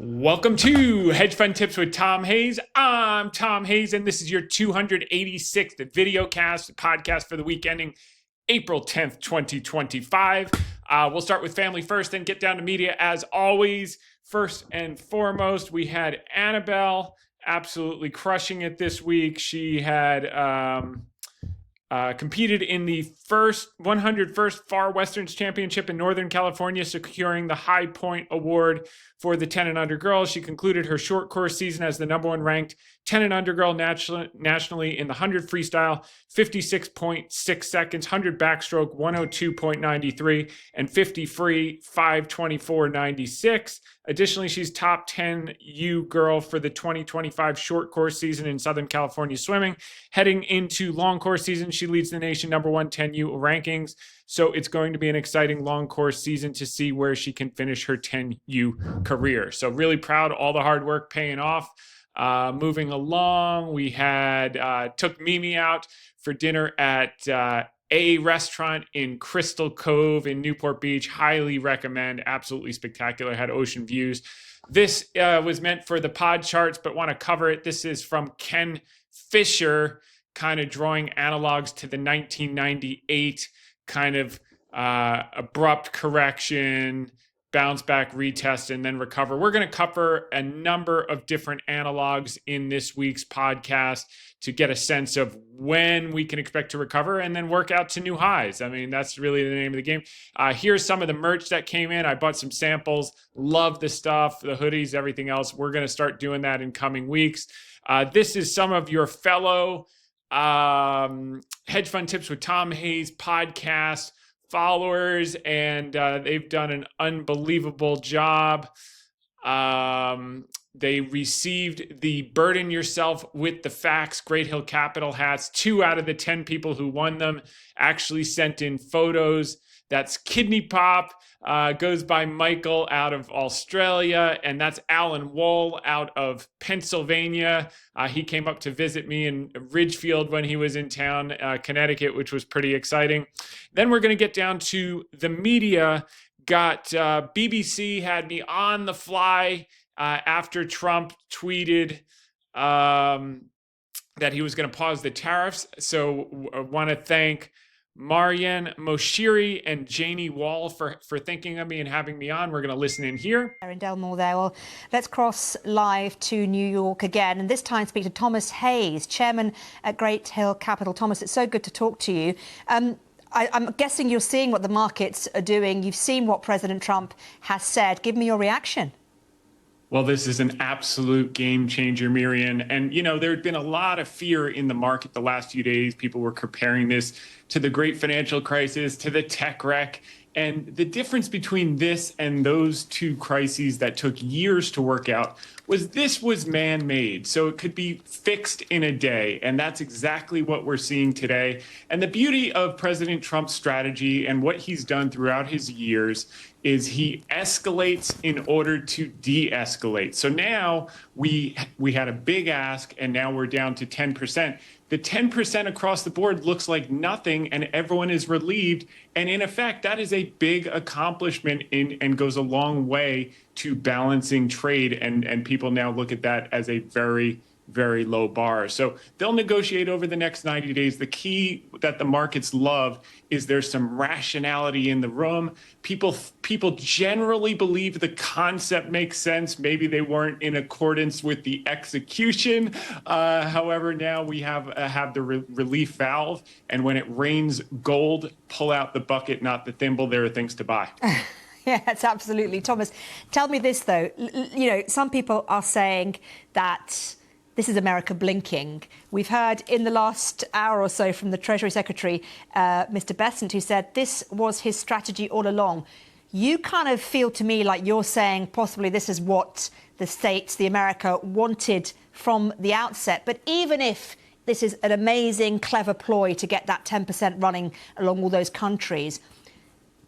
Welcome to Hedge Fund Tips with Tom Hayes. I'm Tom Hayes, and this is your 286th VideoCast podcast for the week ending April 10th, 2025. We'll start with family first, then get down to media as always. First and foremost, we had Annabelle absolutely crushing it this week. She had competed in the 101st Far Westerns Championship in Northern California, securing the High Point Award for the 10 and under girls. She concluded her short course season as the number one ranked 10 and under girl nationally in the 100 freestyle, 56.6 seconds, 100 backstroke, 102.93, and 50 free, 524.96. Additionally, she's top 10 U girl for the 2025 short course season in Southern California swimming. Heading into long course season, she leads the nation number one 10U rankings. So it's going to be an exciting long course season to see where she can finish her 10U career. So really proud, all the hard work paying off. Moving along, we had took Mimi out for dinner at a restaurant in Crystal Cove in Newport Beach. Highly recommend. Absolutely spectacular. Had ocean views. This was meant for the pod charts, but want to cover it. This is from Ken Fisher, kind of drawing analogs to the 1998 kind of abrupt correction, bounce back, retest, and then recover. We're going to cover a number of different analogs in this week's podcast to get a sense of when we can expect to recover and then work out to new highs. I mean, that's really the name of the game. Here's some of the merch that came in. I bought some samples. Love the stuff, the hoodies, everything else. We're going to start doing that in coming weeks. This is some of your fellow Hedge Fund Tips with Tom Hayes podcast followers, and they've done an unbelievable job. They received the Burden Yourself with the Facts Great Hill Capital hats. 2 out of the 10 people who won them actually sent in photos. That's Kidney Pop, goes by Michael out of Australia, and that's Alan Wall out of Pennsylvania. He came up to visit me in Ridgefield when he was in town, Connecticut, which was pretty exciting. Then we're going to get down to the media. Got BBC had me on the fly after Trump tweeted that he was going to pause the tariffs. So I want to thank Marianne Moshiri and Janie Wall for thinking of me and having me on. We're going to listen in here. In Delmore there. Well, let's cross live to New York again, and this time speak to Thomas Hayes, chairman at Great Hill Capital. Thomas, it's so good to talk to you. I'm guessing you're seeing what the markets are doing. You've seen what President Trump has said. Give me your reaction. Well, this is an absolute game changer, Miriam. And, you know, there had been a lot of fear in the market the last few days. People were comparing this to the great financial crisis, to the tech wreck. And the difference between this and those two crises that took years to work out was this was man-made, so it could be fixed in a day. And that's exactly what we're seeing today. And the beauty of President Trump's strategy and what he's done throughout his years is he escalates in order to de-escalate. So now we had a big ask, and now we're down to 10%. The 10% across the board looks like nothing, and everyone is relieved. And in effect, that is a big accomplishment and goes a long way to balancing trade. And people now look at that as a very, very low bar. So they'll negotiate over the next 90 days. The key that the markets love is there's some rationality in the room. People generally believe the concept makes sense. Maybe they weren't in accordance with the execution. However, now we have the relief valve. And when it rains gold, pull out the bucket, not the thimble. There are things to buy. Yes, absolutely. Thomas, tell me this, though. You know, some people are saying that this is America blinking. We've heard in the last hour or so from the Treasury Secretary, Mr. Bessent, who said this was his strategy all along. You kind of feel to me like you're saying possibly this is what the States, the America, wanted from the outset. But even if this is an amazing, clever ploy to get that 10% running along all those countries,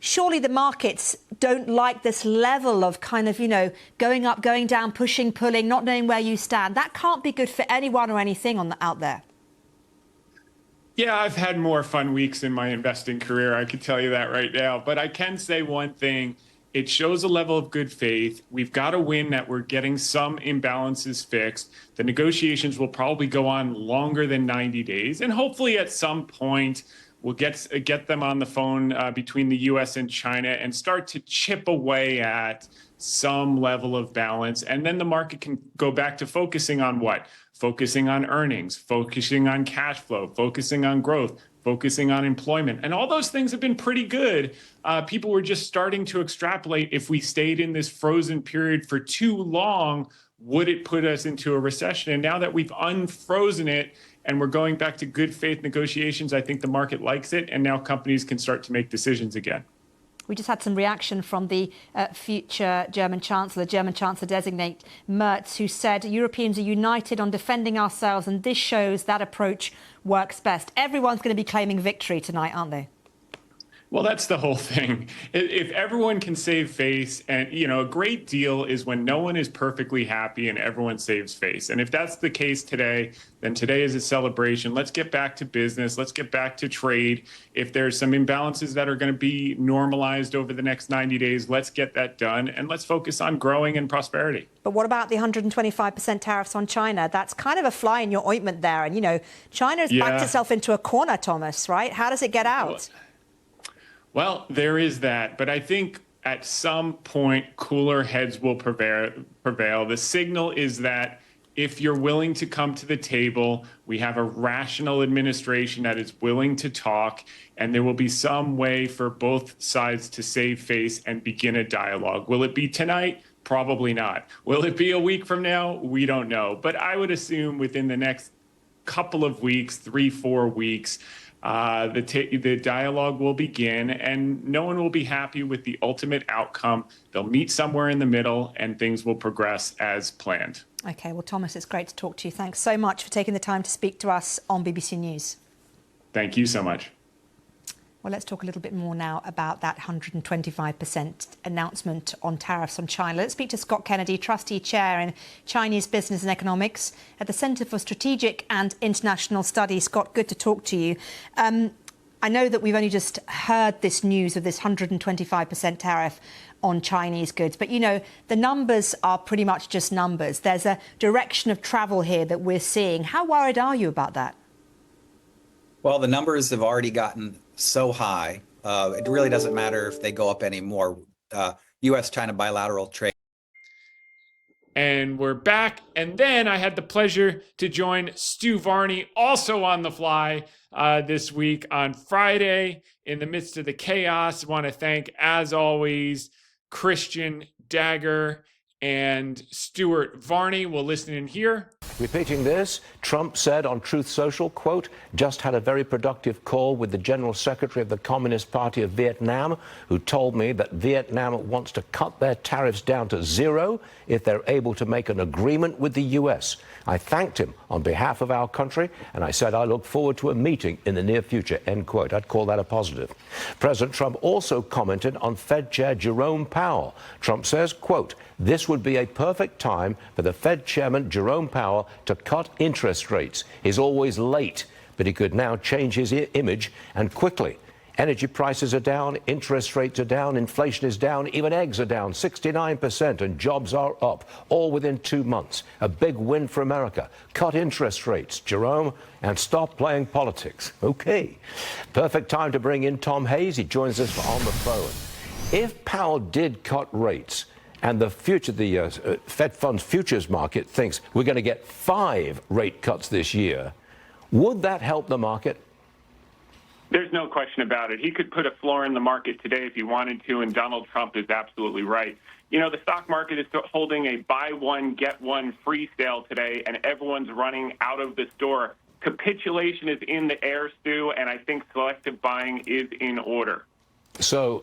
surely the markets don't like this level of kind of, you know, going up, going down, pushing, pulling, not knowing where you stand. That can't be good for anyone or anything out there. Yeah, I've had more fun weeks in my investing career. I can tell you that right now. But I can say one thing It shows a level of good faith. We've got to win that we're getting some imbalances fixed. The negotiations will probably go on longer than 90 days. And hopefully at some point, we'll get them on the phone between the U.S. and China and start to chip away at some level of balance. And then the market can go back to focusing on what? Focusing on earnings, focusing on cash flow, focusing on growth, focusing on employment. And all those things have been pretty good. People were just starting to extrapolate, if we stayed in this frozen period for too long, would it put us into a recession? And now that we've unfrozen it and we're going back to good faith negotiations, I think the market likes it. And now companies can start to make decisions again. We just had some reaction from the future German Chancellor-designate Merz, who said Europeans are united on defending ourselves, and this shows that approach works best. Everyone's going to be claiming victory tonight, aren't they? Well, that's the whole thing. If everyone can save face, and a great deal is when no one is perfectly happy and everyone saves face. And if that's the case today, then today is a celebration. Let's get back to business. Let's get back to trade. If there's some imbalances that are going to be normalized over the next 90 days, let's get that done. And let's focus on growing and prosperity. But what about the 125% tariffs on China? That's kind of a fly in your ointment there. And, China has backed itself into a corner, Thomas, right? How does it get out? Well, there is that. But I think at some point, cooler heads will prevail. The signal is that if you're willing to come to the table, we have a rational administration that is willing to talk, and there will be some way for both sides to save face and begin a dialogue. Will it be tonight? Probably not. Will it be a week from now? We don't know. But I would assume within the next couple of weeks, 3-4 weeks, the dialogue will begin, and no one will be happy with the ultimate outcome. They'll meet somewhere in the middle, and things will progress as planned. OK, well, Thomas, it's great to talk to you. Thanks so much for taking the time to speak to us on BBC News. Thank you so much. Well, let's talk a little bit more now about that 125% announcement on tariffs on China. Let's speak to Scott Kennedy, Trustee Chair in Chinese Business and Economics at the Centre for Strategic and International Studies. Scott, good to talk to you. I know that we've only just heard this news of this 125% tariff on Chinese goods, but, the numbers are pretty much just numbers. There's a direction of travel here that we're seeing. How worried are you about that? Well, the numbers have already gotten so high, it really doesn't matter if they go up anymore. U.S.-China bilateral trade. And we're back. And then I had the pleasure to join Stu Varney, also on the fly this week on Friday. In the midst of the chaos, I want to thank, as always, Christian Dagger and Stuart Varney. We'll listen in here. Repeating this, Trump said on Truth Social, quote, just had a very productive call with the General Secretary of the Communist Party of Vietnam, who told me that Vietnam wants to cut their tariffs down to zero if they're able to make an agreement with the U.S. I thanked him on behalf of our country, and I said I look forward to a meeting in the near future, end quote. I'd call that a positive. President Trump also commented on Fed Chair Jerome Powell. Trump says, quote, this would be a perfect time for the Fed Chairman Jerome Powell to cut interest rates. He's always late, but he could now change his image, and quickly. Energy prices are down, interest rates are down, inflation is down, even eggs are down 69%, and jobs are up, all within 2 months. A big win for America. Cut interest rates, Jerome, and stop playing politics. OK. Perfect time to bring in Tom Hayes. He joins us on the phone. If Powell did cut rates, and the Fed Funds futures market thinks we're going to get 5 rate cuts this year, would that help the market? There's no question about it. He could put a floor in the market today if he wanted to, and Donald Trump is absolutely right. The stock market is holding a buy one, get one free sale today, and everyone's running out of the store. Capitulation is in the air, Stu, and I think selective buying is in order. So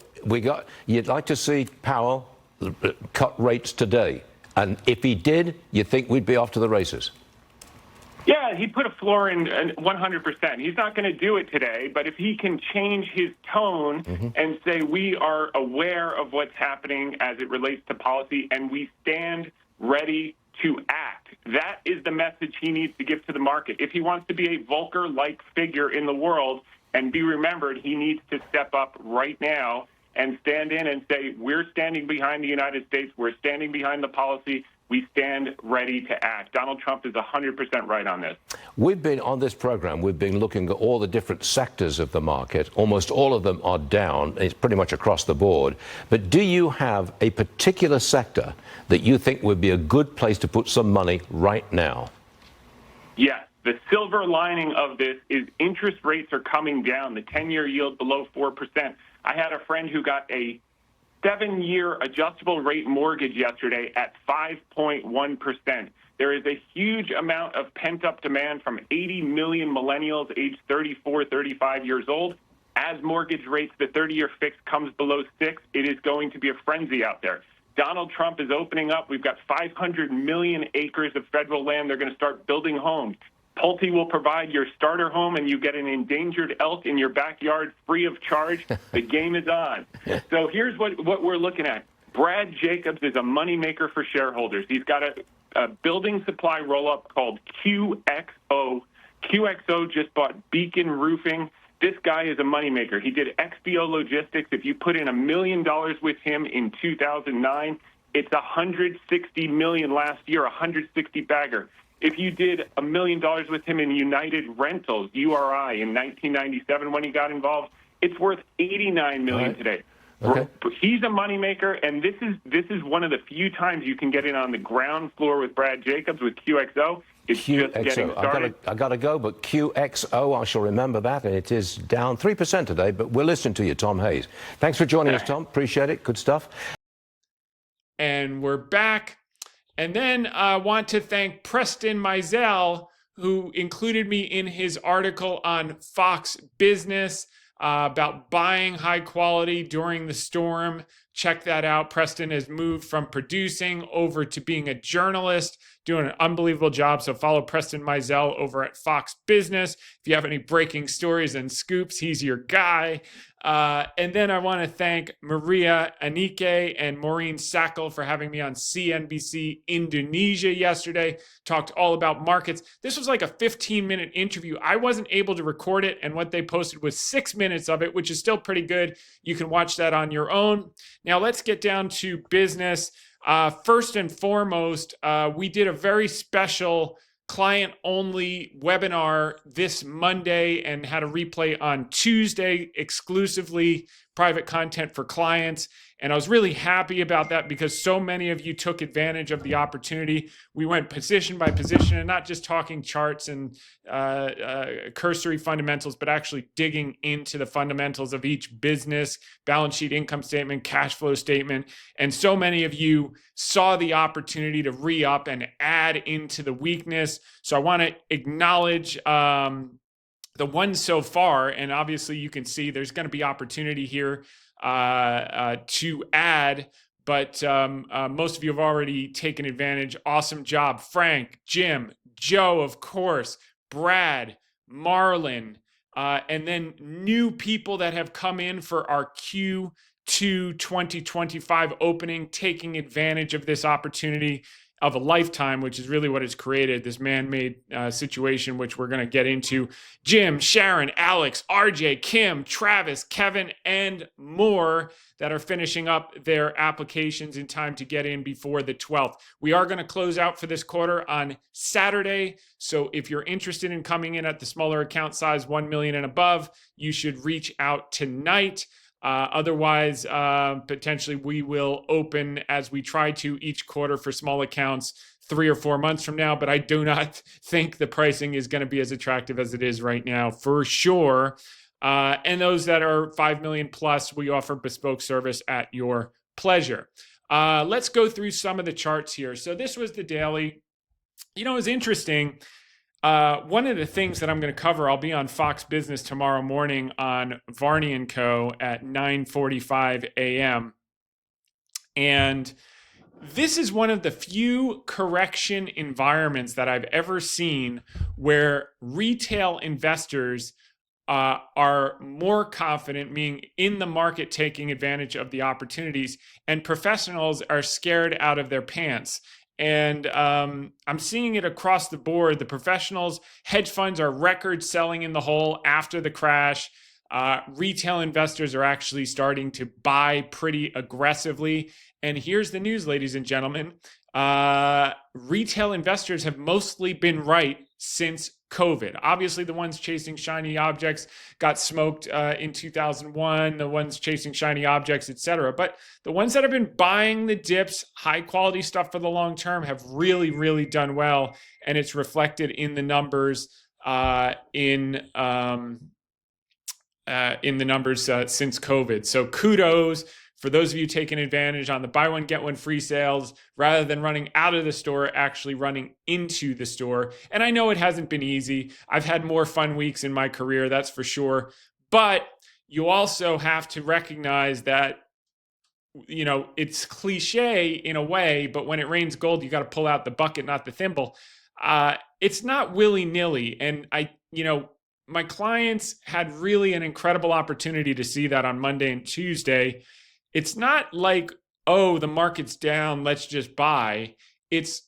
you'd like to see Powell cut rates today, and if he did, you think we'd be off to the races? Yeah, he put a floor in 100%. He's not going to do it today, but if he can change his tone and say we are aware of what's happening as it relates to policy and we stand ready to act, that is the message he needs to give to the market. If he wants to be a Volcker-like figure in the world and be remembered, he needs to step up right now and stand in and say, we're standing behind the United States. We're standing behind the policy. We stand ready to act. Donald Trump is 100% right on this. We've been on this program, we've been looking at all the different sectors of the market. Almost all of them are down. It's pretty much across the board. But do you have a particular sector that you think would be a good place to put some money right now? Yes. The silver lining of this is interest rates are coming down. The 10-year yield below 4%. I had a friend who got a 7-year adjustable rate mortgage yesterday at 5.1%. There is a huge amount of pent-up demand from 80 million millennials aged 34, 35 years old. As mortgage rates, the 30-year fix comes below 6, it is going to be a frenzy out there. Donald Trump is opening up. We've got 500 million acres of federal land. They're going to start building homes. Pulte will provide your starter home, and you get an endangered elk in your backyard free of charge. The game is on. So here's what we're looking at. Brad Jacobs is a moneymaker for shareholders. He's got a building supply roll-up called QXO. QXO just bought Beacon Roofing. This guy is a moneymaker. He did XPO Logistics. If you put in $1 million with him in 2009, it's $160 million last year, 160 bagger. If you did $1 million with him in United Rentals, URI, in 1997 when he got involved, it's worth $89 million today. Okay. He's a moneymaker, and this is one of the few times you can get in on the ground floor with Brad Jacobs with QXO. It's just getting started. I got to go, but QXO, I shall remember that. It is down 3% today, but we're listening to you, Tom Hayes. Thanks for joining us, Tom. Appreciate it. Good stuff. And we're back. And then I want to thank Preston Mizell, who included me in his article on Fox Business about buying high quality during the storm. Check that out. Preston has moved from producing over to being a journalist, doing an unbelievable job. So follow Preston Mizell over at Fox Business. If you have any breaking stories and scoops, he's your guy. And then I want to thank Maria Anike and Maureen Sackle for having me on CNBC Indonesia yesterday. Talked all about markets. This was like a 15-minute interview. I wasn't able to record it, and what they posted was 6 minutes of it, which is still pretty good. You can watch that on your own. Now let's get down to business. First and foremost, we did a very special client-only webinar this Monday and had a replay on Tuesday, exclusively private content for clients. And I was really happy about that because so many of you took advantage of the opportunity. We went position by position and not just talking charts and cursory fundamentals, but actually digging into the fundamentals of each business, balance sheet, income statement, cash flow statement. And so many of you saw the opportunity to re-up and add into the weakness. So I want to acknowledge the ones so far, and obviously you can see there's going to be opportunity here to add, but most of you have already taken advantage. Awesome job. Frank, Jim, Joe, of course, Brad, Marlon, and then new people that have come in for our Q2 2025 opening, taking advantage of this opportunity of a lifetime, which is really what it's created, this man-made situation, which we're going to get into. Jim, Sharon, Alex, RJ, Kim, Travis, Kevin, and more that are finishing up their applications in time to get in before the 12th. We are going to close out for this quarter on Saturday. So if you're interested in coming in at the smaller account size, 1 million and above, you should reach out tonight. Otherwise, potentially we will open as we try to each quarter for small accounts 3 or 4 months from now, but I do not think the pricing is going to be as attractive as it is right now for sure. And those that are 5 million plus, we offer bespoke service at your pleasure. Let's go through some of the charts here. So this was the daily. You know, it was interesting. One of the things that I'm going to cover, I'll be on Fox Business tomorrow morning on Varney & Co. at 9:45 a.m. And this is one of the few correction environments that I've ever seen where retail investors are more confident, meaning in the market taking advantage of the opportunities, and professionals are scared out of their pants. And I'm seeing it across the board. The professionals, hedge funds are record selling in the hole after the crash. Retail investors are actually starting to buy pretty aggressively. And here's the news, ladies and gentlemen. Retail investors have mostly been right since COVID. Obviously, the ones chasing shiny objects got smoked in 2001, the ones chasing shiny objects, etc. But the ones that have been buying the dips, high quality stuff for the long term, have really, really done well. And it's reflected in the numbers in the numbers since COVID. So kudos for those of you taking advantage on the buy one, get one free sales, rather than running out of the store, actually running into the store. And I know it hasn't been easy. I've had more fun weeks in my career, that's for sure. But you also have to recognize that, you know, it's cliche in a way, but when it rains gold, you got to pull out the bucket, not the thimble. It's not willy-nilly. And my clients had really an incredible opportunity to see that on Monday and Tuesday. It's not like, oh, the market's down, let's just buy. It's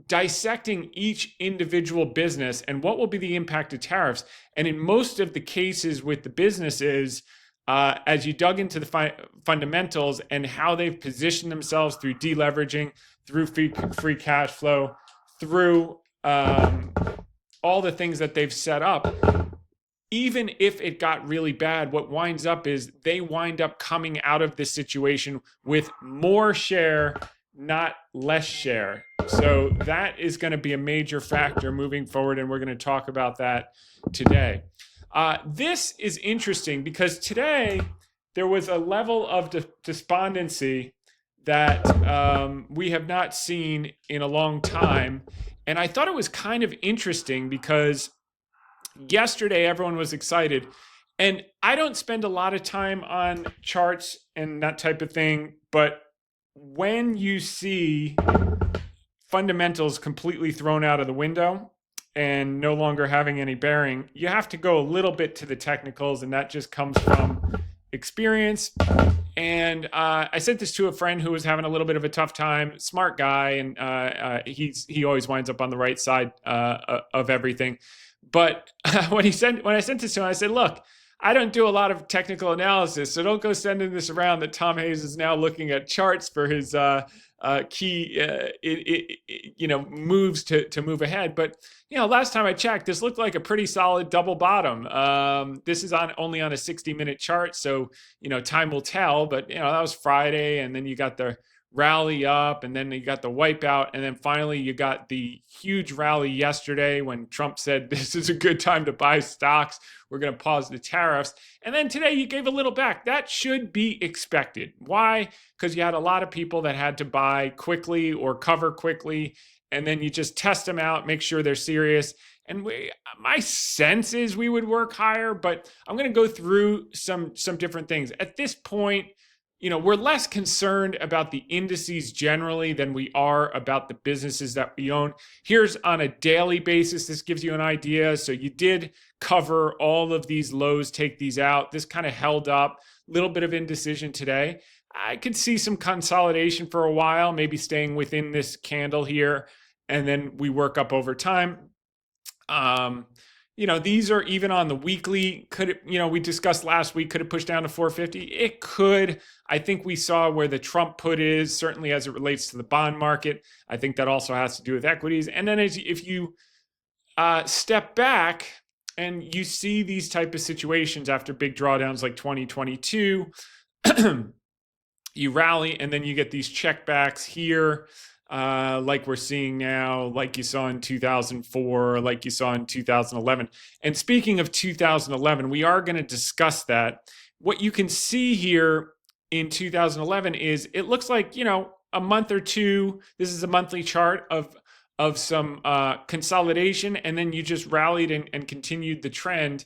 dissecting each individual business and what will be the impact of tariffs. And in most of the cases with the businesses, as you dug into the fundamentals and how they've positioned themselves through deleveraging, through free cash flow, through all the things that they've set up, even if it got really bad, what winds up is they wind up coming out of this situation with more share, not less share. So that is going to be a major factor moving forward, and we're going to talk about that today. This is interesting because today there was a level of despondency that we have not seen in a long time. And I thought it was kind of interesting because yesterday, everyone was excited. And I don't spend a lot of time on charts and that type of thing. But when you see fundamentals completely thrown out of the window and no longer having any bearing, you have to go a little bit to the technicals. And that just comes from experience. And I sent this to a friend who was having a little bit of a tough time, smart guy. And he always winds up on the right side of everything. But when I sent this to him, I said, look, I don't do a lot of technical analysis, so don't go sending this around that Tom Hayes is now looking at charts for his key moves to move ahead. But, last time I checked, this looked like a pretty solid double bottom. This is only on a 60-minute chart, so, time will tell. But, that was Friday, and then you got the rally up, and then you got the wipeout, and then finally you got the huge rally yesterday when Trump said this is a good time to buy stocks. We're going to pause the tariffs. And then today you gave a little back. That should be expected. Why? Because you had a lot of people that had to buy quickly or cover quickly, and then you just test them out, make sure they're serious. And my sense is we would work higher, but I'm going to go through some different things. At this point, we're less concerned about the indices generally than we are about the businesses that we own. Here's on a daily basis. This gives you an idea. So you did cover all of these lows, take these out. This kind of held up, a little bit of indecision today. I could see some consolidation for a while, maybe staying within this candle here, and then we work up over time. These are even on the weekly. Could it, we discussed last week, could it push down to 450? It could. I think we saw where the Trump put is, certainly as it relates to the bond market. I think that also has to do with equities. And then if you step back and you see these type of situations after big drawdowns like 2022, you rally and then you get these checkbacks here. Like we're seeing now, like you saw in 2004, like you saw in 2011. And speaking of 2011, we are going to discuss that. What you can see here in 2011 is it looks like, a month or two, this is a monthly chart of some consolidation, and then you just rallied and continued the trend.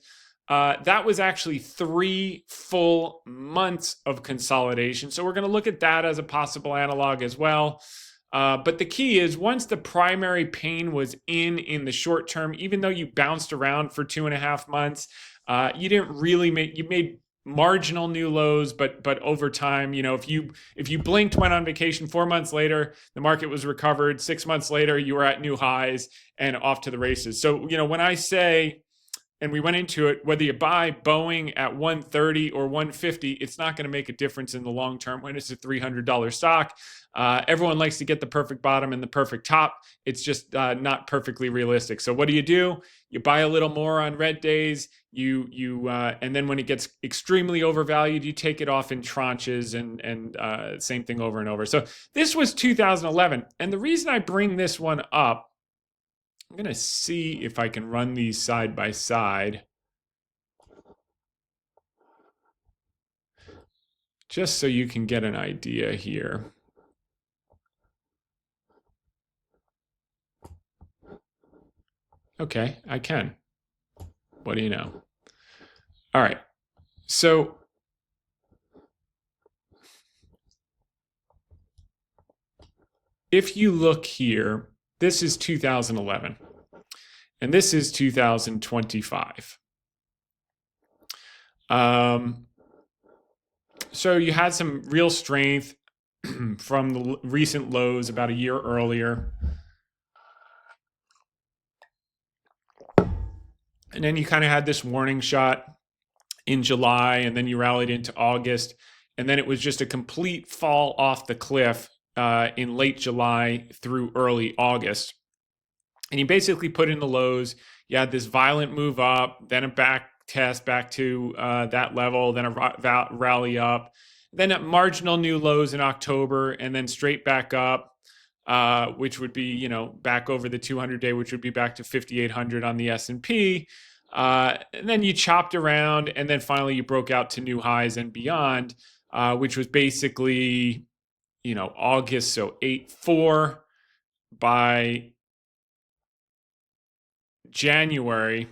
That was actually 3 full months of consolidation. So we're going to look at that as a possible analog as well. But the key is once the primary pain was in the short term, even though you bounced around for 2.5 months, you didn't really you made marginal new lows, but over time, if you blinked, went on vacation, 4 months later, the market was recovered. 6 months later, you were at new highs and off to the races. So, when I say, and we went into it, whether you buy Boeing at 130 or 150, it's not going to make a difference in the long term when it's a $300 stock. Everyone likes to get the perfect bottom and the perfect top. It's just not perfectly realistic. So what do? You buy a little more on red days. And then when it gets extremely overvalued, you take it off in tranches, and same thing over and over. So this was 2011, and the reason I bring this one up, I'm going to see if I can run these side by side, just so you can get an idea here. Okay, I can. What do you know? All right. So if you look here, this is 2011, and this is 2025. So you had some real strength from the recent lows about a year earlier. And then you kind of had this warning shot in July, and then you rallied into August. And then it was just a complete fall off the cliff in late July through early August. And you basically put in the lows. You had this violent move up, then a back test back to that level, then a rally up, then at marginal new lows in October, and then straight back up. Which would be, back over the 200-day, which would be back to 5,800 on the S&P. And then you chopped around, and then finally you broke out to new highs and beyond, which was basically, August, so 8.4 by January.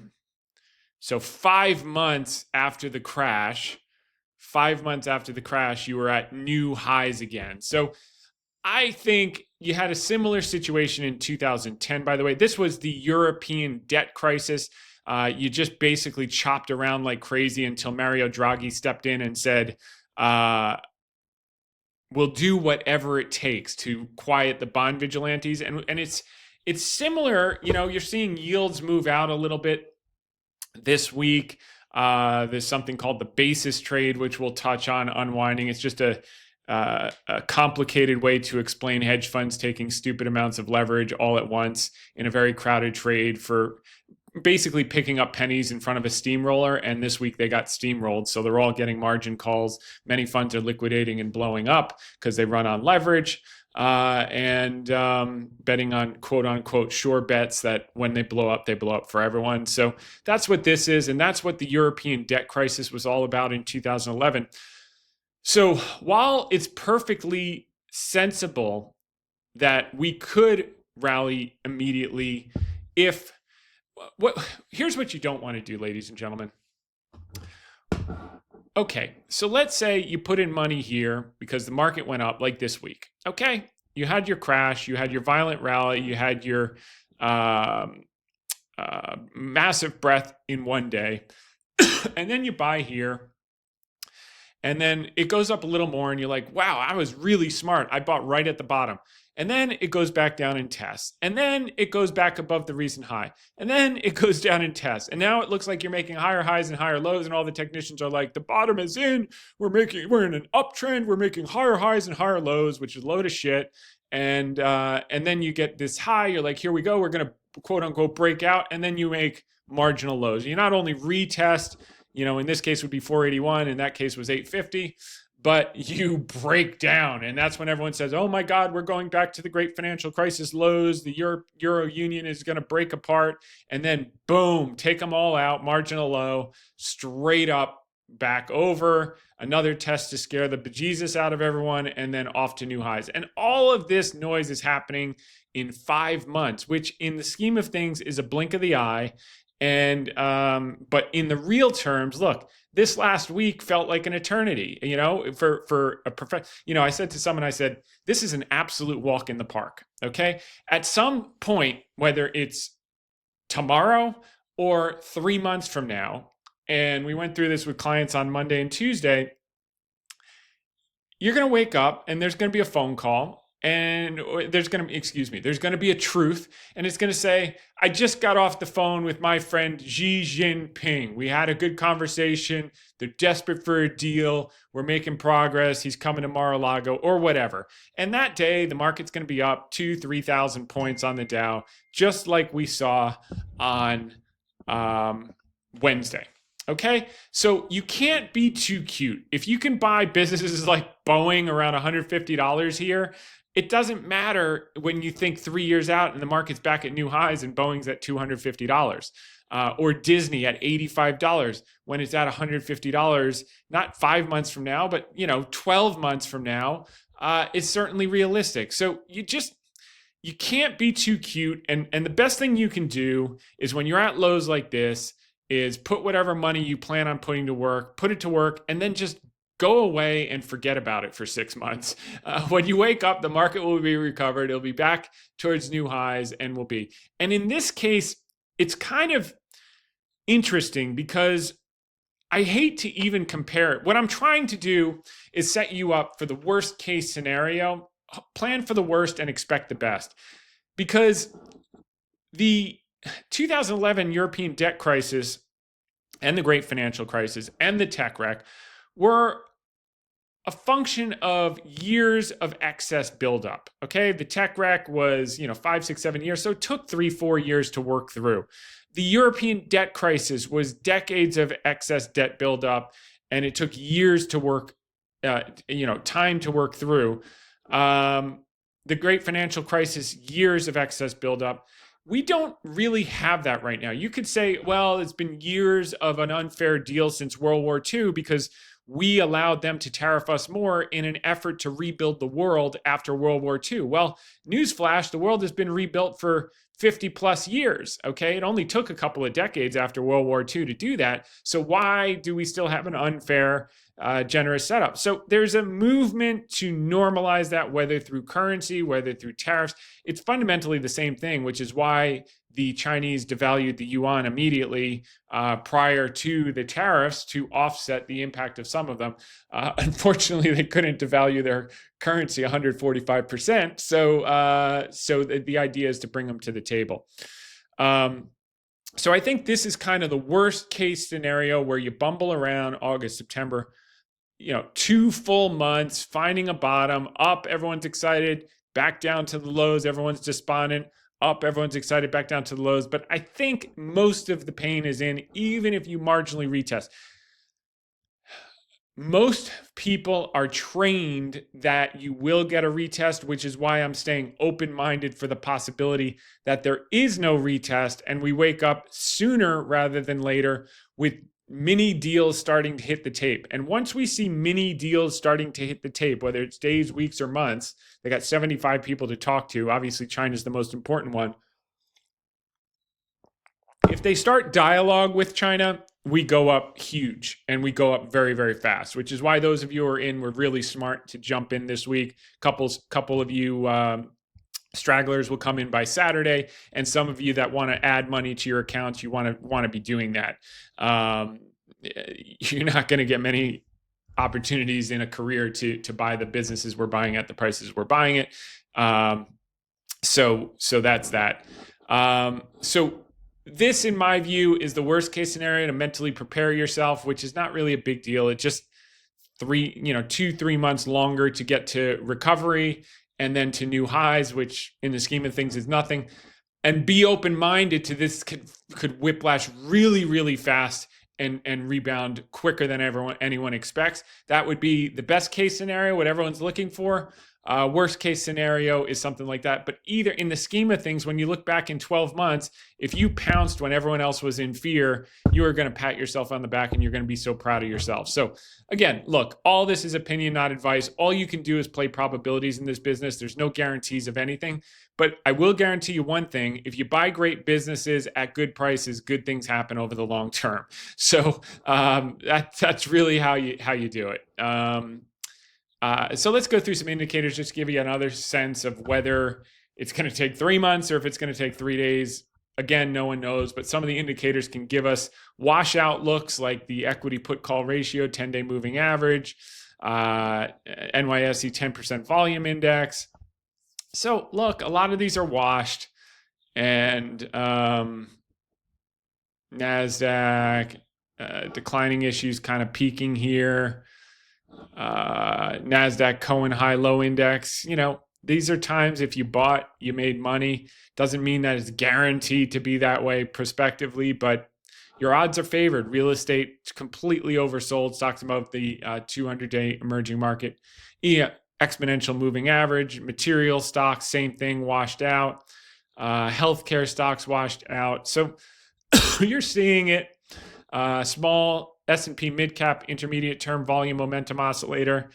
So 5 months after the crash, you were at new highs again. So I think you had a similar situation in 2010, by the way. This was the European debt crisis. You just basically chopped around like crazy until Mario Draghi stepped in and said, we'll do whatever it takes to quiet the bond vigilantes. And it's similar, you're seeing yields move out a little bit this week. There's something called the basis trade, which we'll touch on unwinding. It's just a complicated way to explain hedge funds taking stupid amounts of leverage all at once in a very crowded trade for basically picking up pennies in front of a steamroller. And this week they got steamrolled. So they're all getting margin calls. Many funds are liquidating and blowing up because they run on leverage and betting on quote unquote sure bets that when they blow up for everyone. So that's what this is. And that's what the European debt crisis was all about in 2011. So while it's perfectly sensible that we could rally immediately, here's what you don't want to do, ladies and gentlemen. Okay, so let's say you put in money here because the market went up like this week. Okay, you had your crash, you had your violent rally, you had your massive breath in one day, and then you buy here. And then it goes up a little more and you're like, wow, I was really smart. I bought right at the bottom. And then it goes back down and tests. And then it goes back above the recent high. And then it goes down and tests. And now it looks like you're making higher highs and higher lows. And all the technicians are like, the bottom is in. We're in an uptrend. We're making higher highs and higher lows, which is a load of shit. And then you get this high. You're like, here we go. We're going to quote unquote break out. And then you make marginal lows. You not only retest, in this case would be 481, in that case was 850, but you break down. And that's when everyone says, oh my God, we're going back to the great financial crisis lows. The Euro Union is going to break apart. And then boom, take them all out, marginal low, straight up, back over, another test to scare the bejesus out of everyone, and then off to new highs. And all of this noise is happening in 5 months, which in the scheme of things is a blink of the eye. And but in the real terms, look, this last week felt like an eternity, for a I said to someone, I said, this is an absolute walk in the park. Okay. At some point, whether it's tomorrow or 3 months from now, and we went through this with clients on Monday and Tuesday, you're going to wake up and there's going to be a phone call and there's going to be a truth, and it's going to say, I just got off the phone with my friend Xi Jinping. We had a good conversation. They're desperate for a deal. We're making progress. He's coming to Mar-a-Lago or whatever. And that day, the market's going to be up 2,000-3,000 points on the Dow, just like we saw on Wednesday. Okay, so you can't be too cute. If you can buy businesses like Boeing around $150 here, it doesn't matter when you think 3 years out and the market's back at new highs and Boeing's at $250, or Disney at $85 when it's at $150, not 5 months from now, but 12 months from now, is certainly realistic. So you can't be too cute. And the best thing you can do is when you're at lows like this is put whatever money you plan on putting to work, put it to work, and then just go away and forget about it for 6 months. When you wake up, the market will be recovered. It'll be back towards new highs and will be. And in this case, it's kind of interesting because I hate to even compare it. What I'm trying to do is set you up for the worst case scenario, plan for the worst and expect the best. Because the 2011 European debt crisis and the great financial crisis and the tech wreck were a function of years of excess buildup. Okay, the tech wreck was 5, 6, 7 years, so it took 3-4 years to work through. The European debt crisis was decades of excess debt buildup, and it took years to work, time to work through. The great financial crisis, years of excess buildup. We don't really have that right now. You could say, well, it's been years of an unfair deal since World War II because we allowed them to tariff us more in an effort to rebuild the world after World War II. Well, newsflash, the world has been rebuilt for 50 plus years, okay? It only took a couple of decades after World War II to do that. So why do we still have an unfair, generous setup? So there's a movement to normalize that, whether through currency, whether through tariffs. It's fundamentally the same thing, which is why the Chinese devalued the yuan immediately prior to the tariffs to offset the impact of some of them. Unfortunately, they couldn't devalue their currency 145%. So the idea is to bring them to the table. So I think this is kind of the worst case scenario where you bumble around August, September, 2 full months, finding a bottom, up, everyone's excited, back down to the lows, everyone's despondent, up, everyone's excited, back down to the lows. But I think most of the pain is in, even if you marginally retest. Most people are trained that you will get a retest, which is why I'm staying open-minded for the possibility that there is no retest and we wake up sooner rather than later with mini deals starting to hit the tape. And once we see mini deals starting to hit the tape, whether it's days, weeks, or months, they got 75 people to talk to. Obviously, China's the most important one. If they start dialogue with China, we go up huge and we go up very, very fast, which is why those of you who are in were really smart to jump in this week. Couple of you stragglers will come in by Saturday, and some of you that want to add money to your accounts, you want to be doing that. You're not going to get many opportunities in a career to buy the businesses we're buying at the prices we're buying it. So that's that. So this, in my view, is the worst case scenario to mentally prepare yourself, which is not really a big deal. It just 2-3 months longer to get to recovery and then to new highs, which in the scheme of things is nothing. And be open-minded to this could whiplash really, really fast and rebound quicker than anyone expects. That would be the best case scenario, what everyone's looking for. Worst case scenario is something like that. But either in the scheme of things, when you look back in 12 months, if you pounced when everyone else was in fear, you are going to pat yourself on the back and you're going to be so proud of yourself. So again, look, all this is opinion, not advice. All you can do is play probabilities in this business. There's no guarantees of anything. But I will guarantee you one thing: if you buy great businesses at good prices, good things happen over the long term. So that's really how you do it. So let's go through some indicators just to give you another sense of whether it's going to take 3 months or if it's going to take 3 days. Again, no one knows, but some of the indicators can give us washout looks like the equity put call ratio, 10-day moving average, NYSE 10% volume index, So look, a lot of these are washed, and NASDAQ, declining issues kind of peaking here. NASDAQ Cohen high low index. These are times if you bought, you made money. Doesn't mean that it's guaranteed to be that way prospectively, but your odds are favored. Real estate completely oversold. Stocks above the 200-day emerging market. Exponential moving average. Material stocks, same thing, washed out. Healthcare stocks washed out. So you're seeing it. Small S&P mid-cap intermediate term volume momentum oscillator.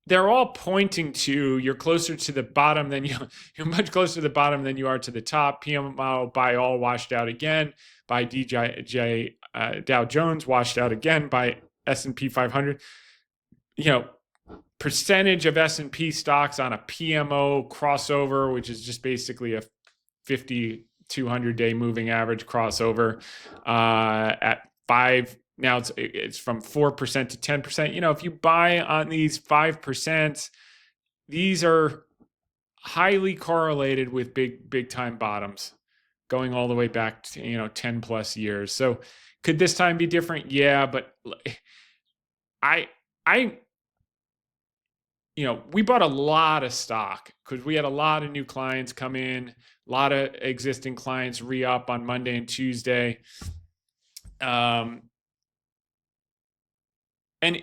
They're all pointing to you're closer to the bottom than you're much closer to the bottom than you are to the top. PMI by all washed out again, by Dow Jones washed out again, by S&P 500. Percentage of S&P stocks on a PMO crossover, which is just basically a 50 200-day moving average crossover at 5. Now it's from 4% to 10%. If you buy on these 5%, these are highly correlated with big time bottoms going all the way back to 10 plus years. So could this time be different? Yeah, but we bought a lot of stock because we had a lot of new clients come in, a lot of existing clients re-up on Monday and Tuesday. And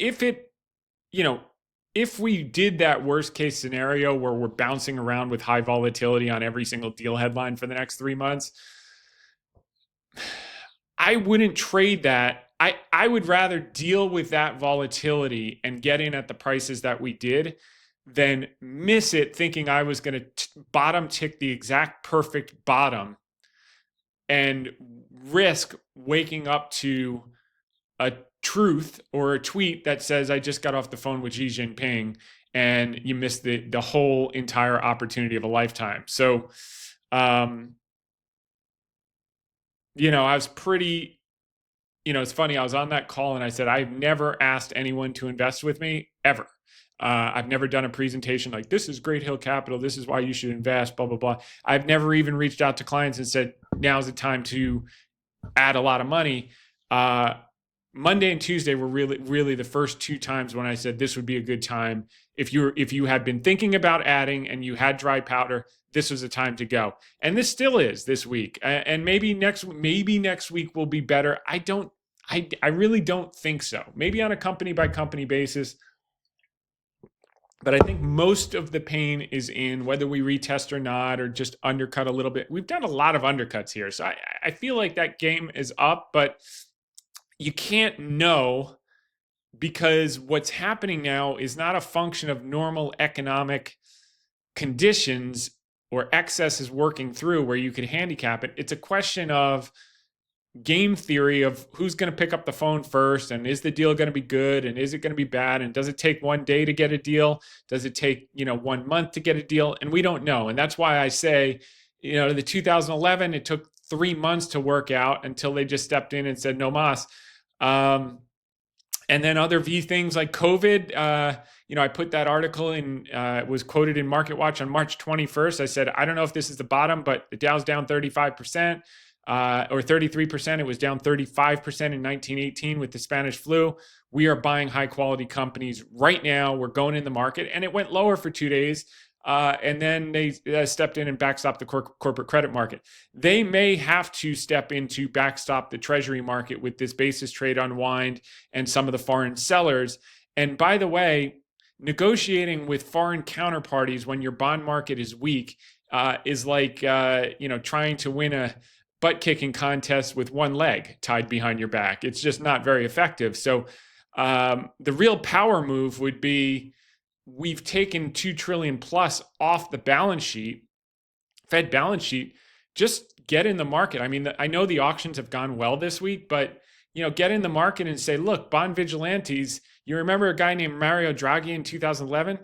if we did that worst case scenario where we're bouncing around with high volatility on every single deal headline for the next 3 months, I wouldn't trade that. I would rather deal with that volatility and get in at the prices that we did than miss it thinking I was going to bottom tick the exact perfect bottom and risk waking up to a truth or a tweet that says, I just got off the phone with Xi Jinping, and you missed the whole entire opportunity of a lifetime. So, I was pretty... it's funny. I was on that call and I said, I've never asked anyone to invest with me ever. I've never done a presentation like, this is Great Hill Capital. This is why you should invest, blah, blah, blah. I've never even reached out to clients and said, now's the time to add a lot of money. Monday and Tuesday were really the first 2 times when I said this would be a good time. If you had been thinking about adding and you had dry powder, this was the time to go. And this still is this week. And maybe next week will be better. I really don't think so. Maybe on a company by company basis. But I think most of the pain is in whether we retest or not, or just undercut a little bit. We've done a lot of undercuts here. So I feel like that game is up, but you can't know, because what's happening now is not a function of normal economic conditions or excess is working through where you could handicap it. It's a question of game theory of who's going to pick up the phone first, and is the deal going to be good, and is it going to be bad, and does it take 1 day to get a deal? Does it take 1 month to get a deal? And we don't know. And that's why I say, the 2011, it took 3 months to work out until they just stepped in and said no mas. And then other V things like COVID, I put that article in, it was quoted in MarketWatch on March 21st. I said, I don't know if this is the bottom, but the Dow's down 35%. Or 33%. It was down 35% in 1918 with the Spanish flu. We are buying high quality companies right now. We're going in the market, and it went lower for 2 days. And then they stepped in and backstopped the corporate credit market. They may have to step in to backstop the treasury market with this basis trade unwind and some of the foreign sellers. And by the way, negotiating with foreign counterparties when your bond market is weak is like trying to win a butt-kicking contest with one leg tied behind your back. It's just not very effective. So the real power move would be, we've taken $2 trillion plus off the balance sheet, Fed balance sheet. Just get in the market. I mean, I know the auctions have gone well this week, but get in the market and say, look, bond vigilantes. You remember a guy named Mario Draghi in 2011?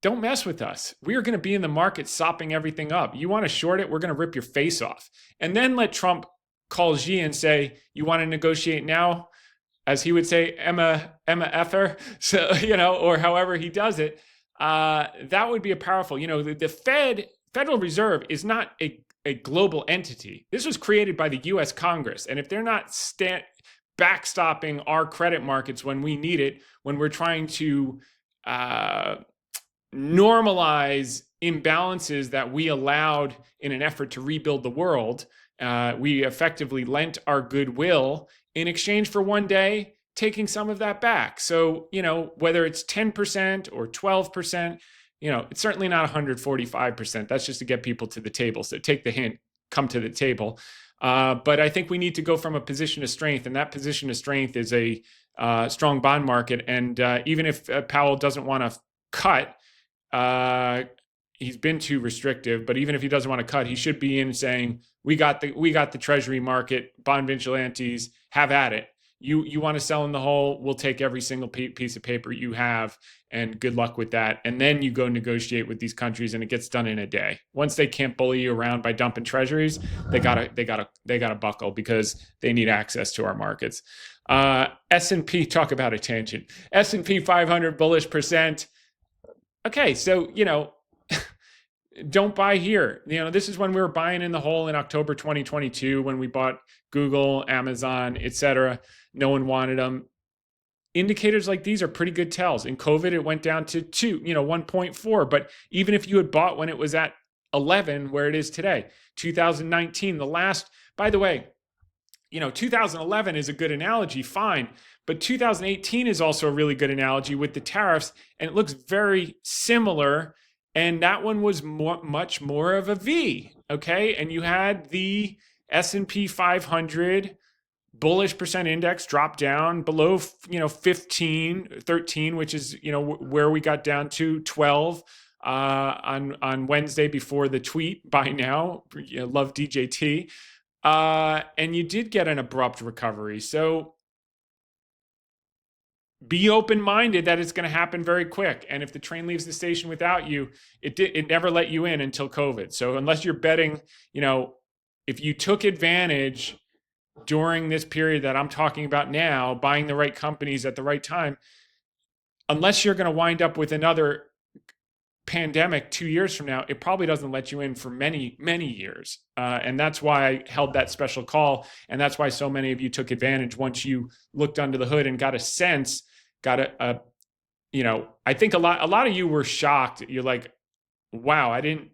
Don't mess with us. We are going to be in the market sopping everything up. You want to short it? We're going to rip your face off. And then let Trump call Xi and say, you want to negotiate now? As he would say, Emma effer. So, or however he does it. that would be a powerful, the Federal Reserve is not a global entity. This was created by the US Congress. And if they're not backstopping our credit markets when we need it, when we're trying to normalize imbalances that we allowed in an effort to rebuild the world, we effectively lent our goodwill in exchange for one day taking some of that back. So, whether it's 10% or 12%, it's certainly not 145%. That's just to get people to the table. So take the hint, come to the table. But I think we need to go from a position of strength, and that position of strength is a strong bond market. And even if Powell doesn't want to cut, he's been too restrictive. But even if he doesn't want to cut, he should be in saying, "We got the Treasury market, bond vigilantes, have at it. You want to sell in the hole? We'll take every single piece of paper you have, and good luck with that." And then you go negotiate with these countries, and it gets done in a day. Once they can't bully you around by dumping treasuries, they gotta buckle, because they need access to our markets. S&P, talk about a tangent. S&P 500 bullish percent. Okay, so don't buy here. This is when we were buying in the hole in October 2022 when we bought Google, Amazon, etc. No one wanted them. Indicators like these are pretty good tells. In COVID, it went down to 1.4. But even if you had bought when it was at 11, where it is today, 2019, by the way, 2011 is a good analogy, fine. But 2018 is also a really good analogy with the tariffs, and it looks very similar. And that one was much more of a V, okay? And you had the S&P 500 bullish percent index drop down below, 13, which is, where we got down to 12 on Wednesday before the tweet, buy now, love DJT. And you did get an abrupt recovery. So be open-minded that it's going to happen very quick. And if the train leaves the station without you, it never let you in until COVID. So unless you're betting, if you took advantage during this period that I'm talking about now, buying the right companies at the right time, unless you're going to wind up with another pandemic 2 years from now, it probably doesn't let you in for many, many years. And that's why I held that special call. And that's why so many of you took advantage once you looked under the hood and got a sense, I think a lot of you were shocked. You're like, wow, I didn't,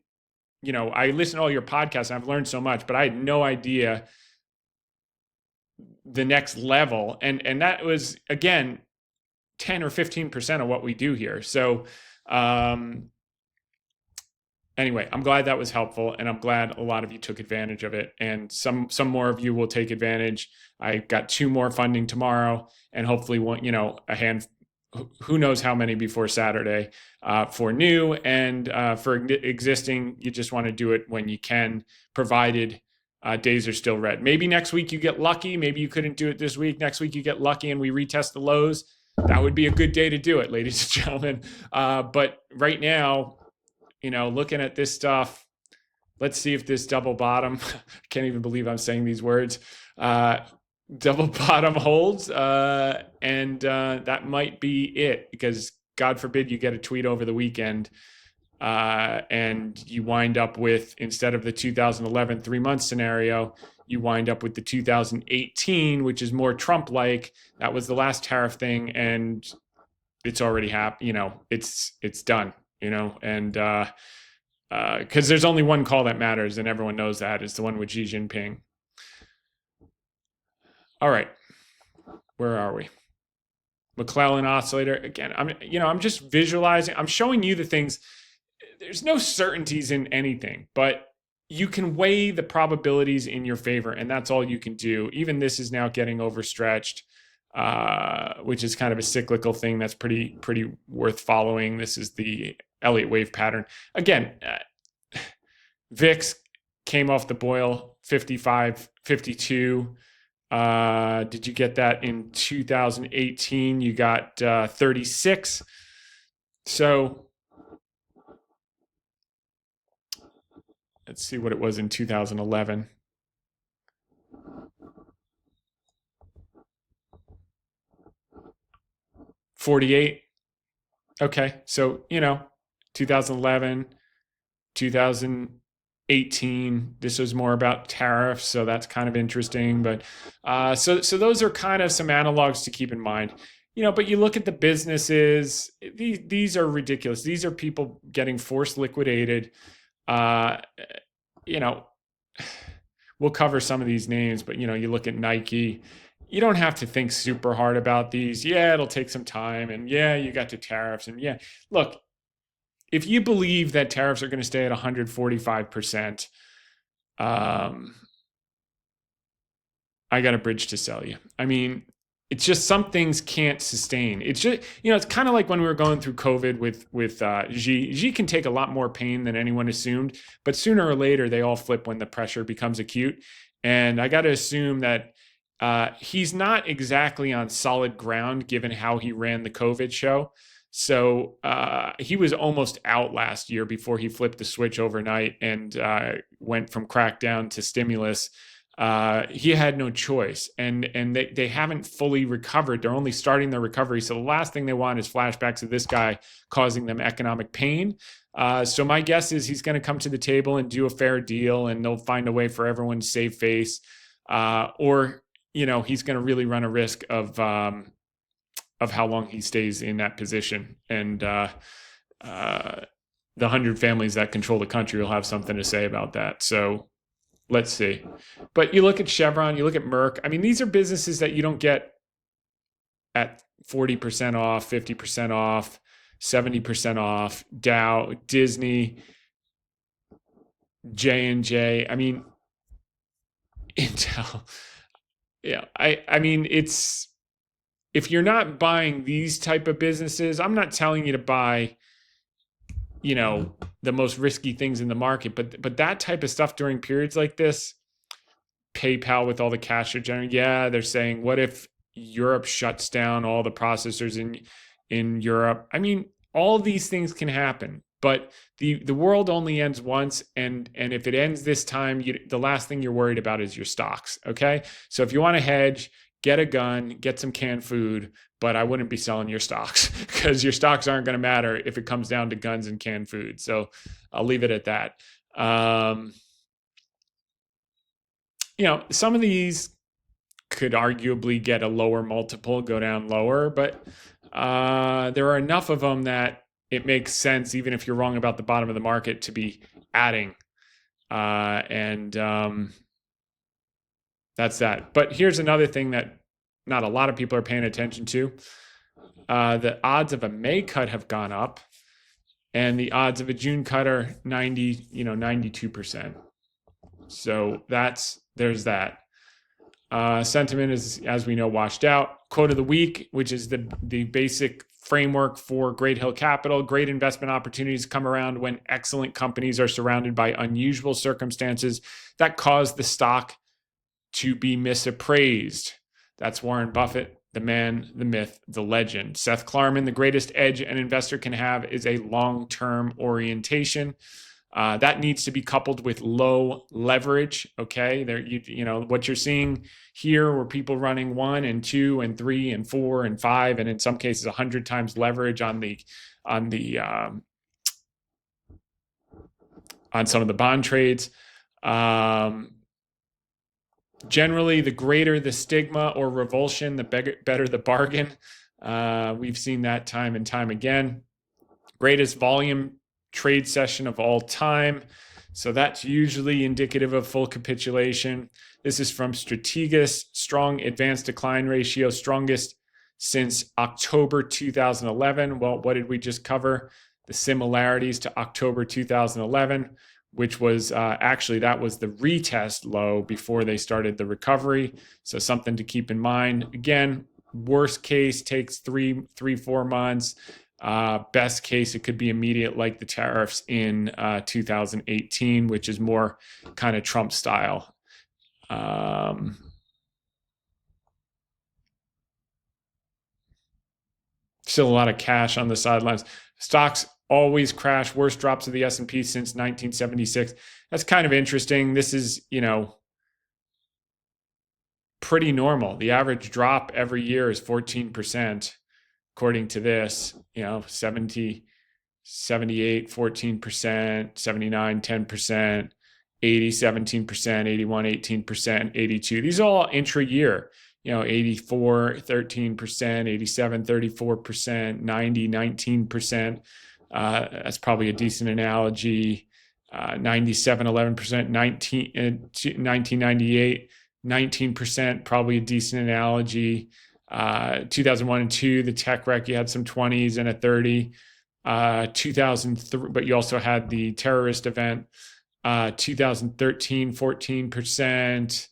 I listened to all your podcasts and I've learned so much, but I had no idea the next level. And that was, again, 10 or 15% of what we do here. So, anyway, I'm glad that was helpful, and I'm glad a lot of you took advantage of it, and some more of you will take advantage. I got 2 more funding tomorrow, and hopefully one, who knows how many before Saturday, for new, and for existing. You just want to do it when you can, provided days are still red. Maybe next week you get lucky. Maybe you couldn't do it this week. Next week you get lucky and we retest the lows. That would be a good day to do it, ladies and gentlemen. But right now, looking at this stuff, let's see if this double bottom, can't even believe I'm saying these words, double bottom holds, and that might be it, because God forbid you get a tweet over the weekend and you wind up with, instead of the 2011 3-month scenario, you wind up with the 2018, which is more Trump-like. That was the last tariff thing, and it's already happened. It's done. And because there's only one call that matters, and everyone knows that, is the one with Xi Jinping. All right, where are we? McClellan oscillator again. I'm just visualizing. I'm showing you the things. There's no certainties in anything, but you can weigh the probabilities in your favor, and that's all you can do. Even this is now getting overstretched, which is kind of a cyclical thing that's pretty worth following. This is the Elliott wave pattern. Again, VIX came off the boil, 55, 52. Did you get that in 2018? You got 36. So let's see what it was in 2011. 48. Okay, so 2011, 2018. This was more about tariffs, so that's kind of interesting. But so those are kind of some analogs to keep in mind. But you look at the businesses, these are ridiculous. These are people getting forced liquidated. We'll cover some of these names, but you look at Nike. You don't have to think super hard about these. Yeah, it'll take some time, and yeah, you got the tariffs, and yeah, look, if you believe that tariffs are going to stay at 145%, I got a bridge to sell you. I mean, it's just some things can't sustain. It's just, it's kind of like when we were going through COVID with Xi. Xi can take a lot more pain than anyone assumed, but sooner or later they all flip when the pressure becomes acute. And I got to assume that he's not exactly on solid ground given how he ran the COVID show. So he was almost out last year before he flipped the switch overnight and went from crackdown to stimulus. He had no choice, and they haven't fully recovered. They're only starting their recovery. So the last thing they want is flashbacks of this guy causing them economic pain. So my guess is he's going to come to the table and do a fair deal, and they'll find a way for everyone to save face. Or he's going to really run a risk of how long he stays in that position. And the 100 families that control the country will have something to say about that. So let's see. But you look at Chevron, you look at Merck. I mean, these are businesses that you don't get at 40% off, 50% off, 70% off. Dow, Disney, J&J. I mean, Intel. Yeah, I mean, it's, if you're not buying these type of businesses, I'm not telling you to buy, the most risky things in the market, but that type of stuff during periods like this, PayPal with all the cash they're generating. Yeah, they're saying, what if Europe shuts down all the processors in Europe? I mean, all these things can happen, but the world only ends once, and if it ends this time, the last thing you're worried about is your stocks. Okay, so if you want to hedge, get a gun, get some canned food, but I wouldn't be selling your stocks because your stocks aren't going to matter if it comes down to guns and canned food. So I'll leave it at that. Some of these could arguably get a lower multiple, go down lower, but there are enough of them that it makes sense, even if you're wrong about the bottom of the market, to be adding. That's that. But here's another thing that not a lot of people are paying attention to. The odds of a May cut have gone up, and the odds of a June cut are 92%. So there's that. Sentiment is, as we know, washed out. Quote of the week, which is the basic framework for Great Hill Capital. Great investment opportunities come around when excellent companies are surrounded by unusual circumstances that cause the stock to be misappraised. That's Warren Buffett, the man, the myth, the legend. Seth Klarman, the greatest edge an investor can have is a long-term orientation. That needs to be coupled with low leverage. Okay, there, what you're seeing here, were people running 1 and 2 and 3 and 4 and 5, and in some cases 100 times leverage on some of the bond trades. Generally, the greater the stigma or revulsion, the better the bargain. We've seen that time and time again. Greatest volume trade session of all time. So that's usually indicative of full capitulation. This is from Strategas, strong advanced decline ratio, strongest since October 2011. Well, what did we just cover? The similarities to October 2011, which was actually, that was the retest low before they started the recovery. So something to keep in mind. Again, worst case takes 4 months. Best case, it could be immediate, like the tariffs in 2018, which is more kind of Trump style. Still a lot of cash on the sidelines. Stocks always crash, worst drops of the S&P since 1976. That's kind of interesting. This is, pretty normal. The average drop every year is 14%, according to this, 70 78, 14%, 79, 10%, 80, 17%, 81, 18%, 82. These are all intra-year. 84, 13%, 87, 34%, 90, 19%. That's probably a decent analogy. 97, 11%, 1998, 19%, probably a decent analogy. 2001 and 2, the tech wreck, you had some 20s and a 30. 2003, but you also had the terrorist event. 2013, 14%.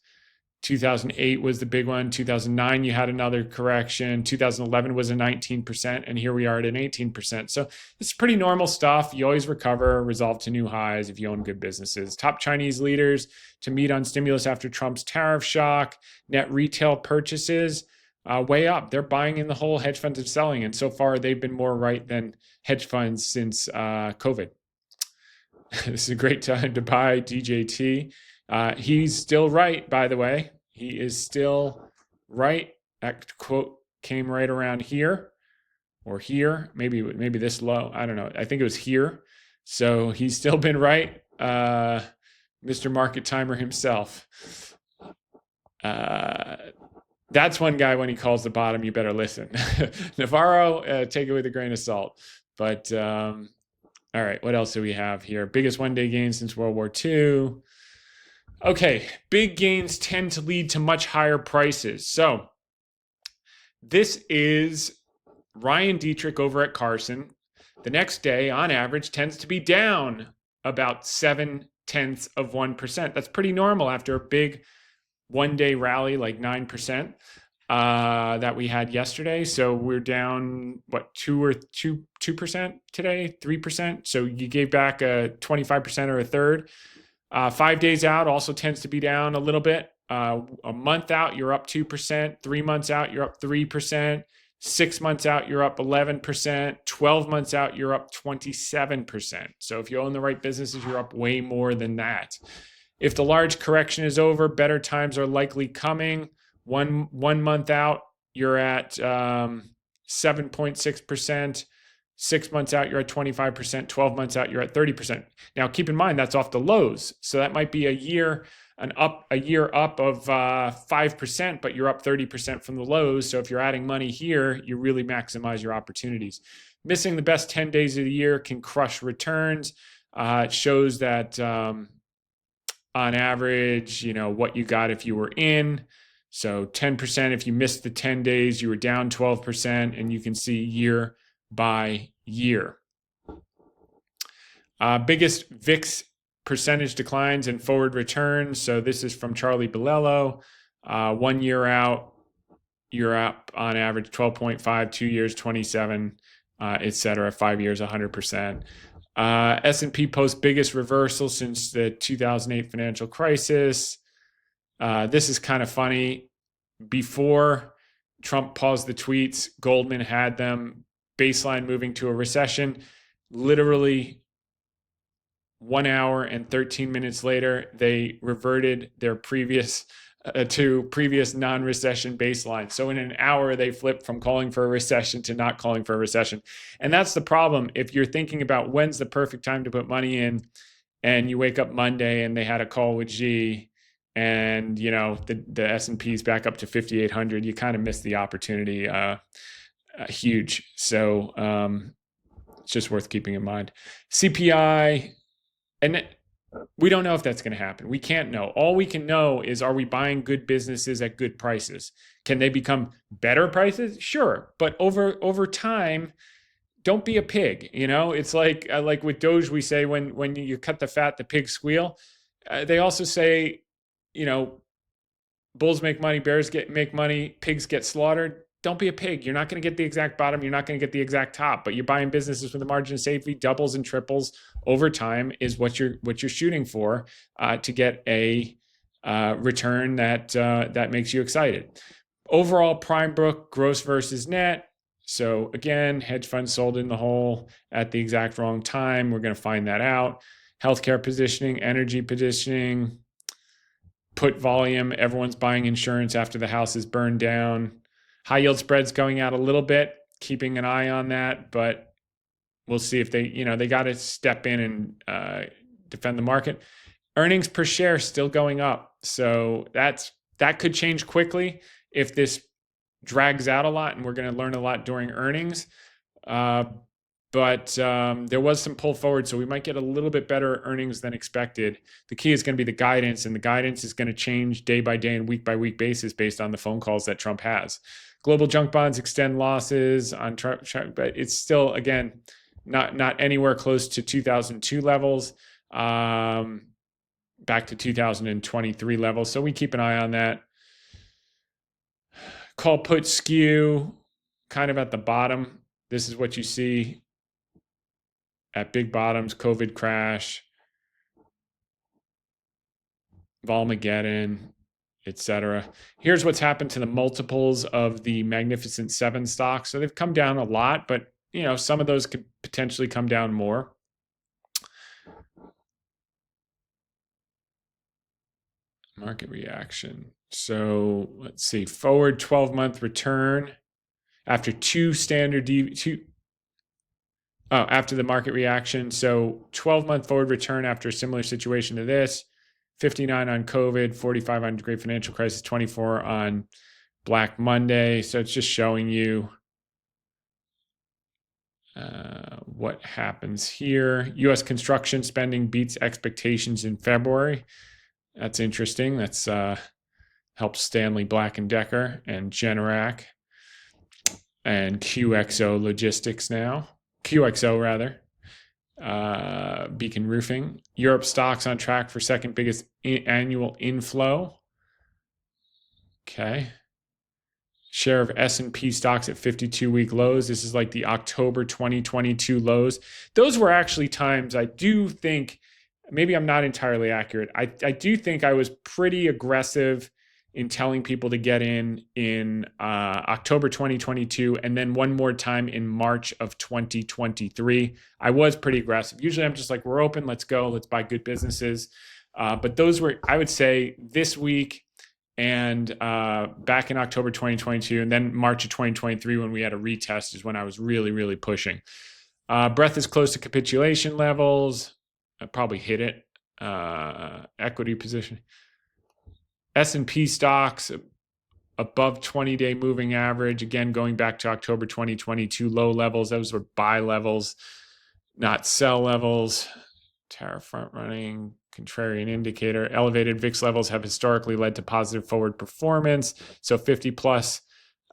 2008 was the big one. 2009, you had another correction. 2011 was a 19%, and here we are at an 18%. So it's pretty normal stuff. You always recover, resolve to new highs if you own good businesses. Top Chinese leaders to meet on stimulus after Trump's tariff shock. Net retail purchases way up. They're buying in the whole, hedge funds are selling, and so far they've been more right than hedge funds since COVID. This is a great time to buy DJT. He's still right, by the way. He is still right. That quote came right around here or here, maybe this low. I don't know. I think it was here. So he's still been right. Mr. Market Timer himself. That's one guy, when he calls the bottom, you better listen. Navarro, take it with a grain of salt. But all right, what else do we have here? Biggest one-day gain since World War II. Okay, big gains tend to lead to much higher prices. So this is Ryan Dietrich over at Carson. The next day, on average, tends to be down about 0.7%. That's pretty normal after a big one-day rally like 9% that we had yesterday. So we're down, 2% today, 3%. So you gave back a 25% or a third. 5 days out also tends to be down a little bit. A month out, you're up 2%. 3 months out, you're up 3%. 6 months out, you're up 11%. 12 months out, you're up 27%. So if you own the right businesses, you're up way more than that. If the large correction is over, better times are likely coming. One month out, you're at 7.6%. 6 months out, you're at 25%. 12 months out, you're at 30%. Now, keep in mind, that's off the lows. So that might be a year up of 5%, but you're up 30% from the lows. So if you're adding money here, you really maximize your opportunities. Missing the best 10 days of the year can crush returns. It shows that on average, what you got if you were in. So 10%, if you missed the 10 days, you were down 12%, and you can see year by year. Biggest VIX percentage declines in forward returns. So this is from Charlie Bilello. 1 year out, you're up on average 12.5, 2 years, 27, et cetera. 5 years, 100%. S&P posts biggest reversal since the 2008 financial crisis. This is kind of funny. Before Trump paused the tweets, Goldman had them baseline moving to a recession. Literally 1 hour and 13 minutes later, they reverted their previous non-recession baseline. So in an hour, they flipped from calling for a recession to not calling for a recession. And that's the problem. If you're thinking about when's the perfect time to put money in, and you wake up Monday and they had a call with Xi, and the S&P is back up to 5,800, you kind of miss the opportunity. Huge. So it's just worth keeping in mind. CPI, and we don't know if that's going to happen. We can't know. All we can know is, are we buying good businesses at good prices? Can they become better prices? Sure. But over time, don't be a pig. It's like with Doge, we say when you cut the fat, the pigs squeal. They also say, bulls make money, bears make money, pigs get slaughtered. Don't be a pig. You're not going to get the exact bottom. You're not going to get the exact top, but you're buying businesses with a margin of safety. Doubles and triples over time is what you're shooting for to get a return that makes you excited. Overall, prime book, gross versus net. So again, hedge funds sold in the hole at the exact wrong time. We're going to find that out. Healthcare positioning, energy positioning, put volume. Everyone's buying insurance after the house is burned down. High yield spreads going out a little bit, keeping an eye on that, but we'll see if they got to step in and defend the market. Earnings per share still going up. So that could change quickly if this drags out a lot, and we're going to learn a lot during earnings. But there was some pull forward, so we might get a little bit better earnings than expected. The key is going to be the guidance, and the guidance is going to change day by day and week by week basis based on the phone calls that Trump has. Global junk bonds extend losses on Trump, but it's still, again, not anywhere close to 2002 levels, back to 2023 levels. So we keep an eye on that. Call put skew kind of at the bottom. This is what you see at big bottoms: COVID crash, Volmageddon, etc. Here's what's happened to the multiples of the Magnificent Seven stocks. So they've come down a lot, but some of those could potentially come down more. Market reaction. So let's see, forward 12-month return after after the market reaction. So 12-month forward return after a similar situation to this: 59 on COVID, 45 on Great Financial Crisis, 24 on Black Monday. So it's just showing you what happens here. U.S. construction spending beats expectations in February. That's interesting. That's helped Stanley Black & Decker and Generac and QXO Logistics now. QXO rather. Beacon Roofing. Europe stocks on track for second biggest annual inflow. Okay. Share of S&P stocks at 52-week lows. This is like the October 2022 lows. Those were actually times I do think, maybe I'm not entirely accurate. I do think I was pretty aggressive in telling people to get in October 2022, and then one more time in March of 2023. I was pretty aggressive. Usually I'm just like, we're open, let's go, let's buy good businesses. But those were, I would say, this week and back in October 2022, and then March of 2023 when we had a retest is when I was really, really pushing. Breadth is close to capitulation levels. I probably hit it. Equity position. S&P stocks above 20-day moving average. Again, going back to October 2022 low levels. Those were buy levels, not sell levels. Tariff front running, contrarian indicator. Elevated VIX levels have historically led to positive forward performance. So 50 plus,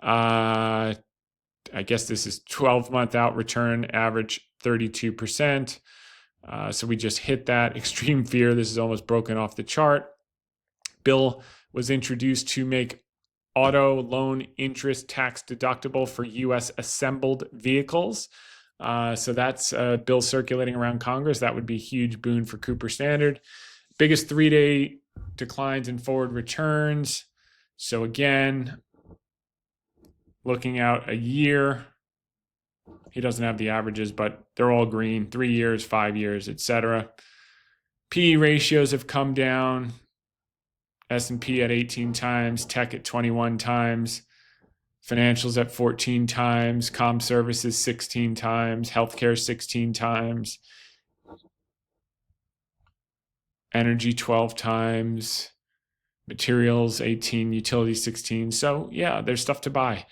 I guess this is 12-month out return average 32%. So we just hit that. Extreme fear. This is almost broken off the chart. Bill was introduced to make auto loan interest tax deductible for U.S. assembled vehicles. So that's a bill circulating around Congress. That would be a huge boon for Cooper Standard. Biggest 3-day declines in forward returns. So again, looking out a year, he doesn't have the averages, but they're all green: 3 years, 5 years, etc. PE ratios have come down. S&P at 18 times, tech at 21 times, financials at 14 times, comm services 16 times, healthcare 16 times, energy 12 times, materials 18, utilities 16. So yeah, there's stuff to buy.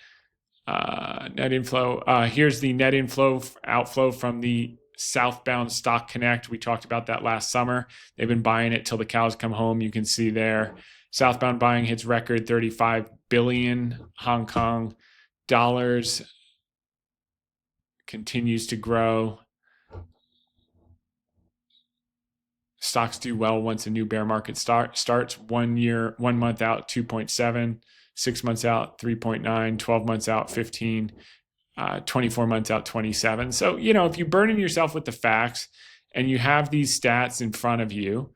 Net inflow. Here's the net outflow from the Southbound Stock Connect. We talked about that last summer. They've been buying it till the cows come home. You can see there. Southbound buying hits record 35 billion Hong Kong dollars. Continues to grow. Stocks do well once a new bear market starts. 1 month out, 2.7, 6 months out, 3.9, 12 months out, 15, 24 months out, 27. So, if you burden yourself with the facts and you have these stats in front of you,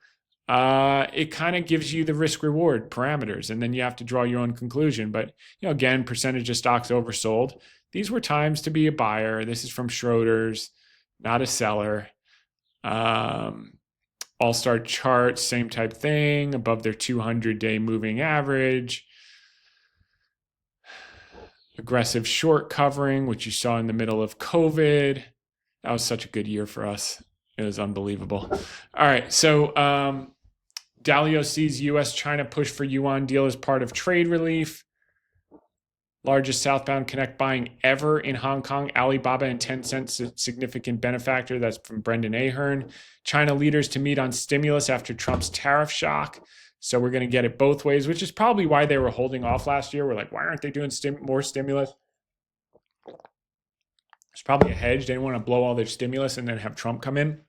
it kind of gives you the risk reward parameters, and then you have to draw your own conclusion. But, again, percentage of stocks oversold. These were times to be a buyer. This is from Schroders, not a seller. All-star charts, same type thing, above their 200-day moving average. Aggressive short covering, which you saw in the middle of COVID. That was such a good year for us. It was unbelievable. All right. So Dalio sees U.S.-China push for yuan deal as part of trade relief. Largest southbound connect buying ever in Hong Kong. Alibaba and Tencent, significant benefactor. That's from Brendan Ahern. China leaders to meet on stimulus after Trump's tariff shock. So we're going to get it both ways, which is probably why they were holding off last year. We're like, why aren't they doing more stimulus? It's probably a hedge. They didn't want to blow all their stimulus and then have Trump come in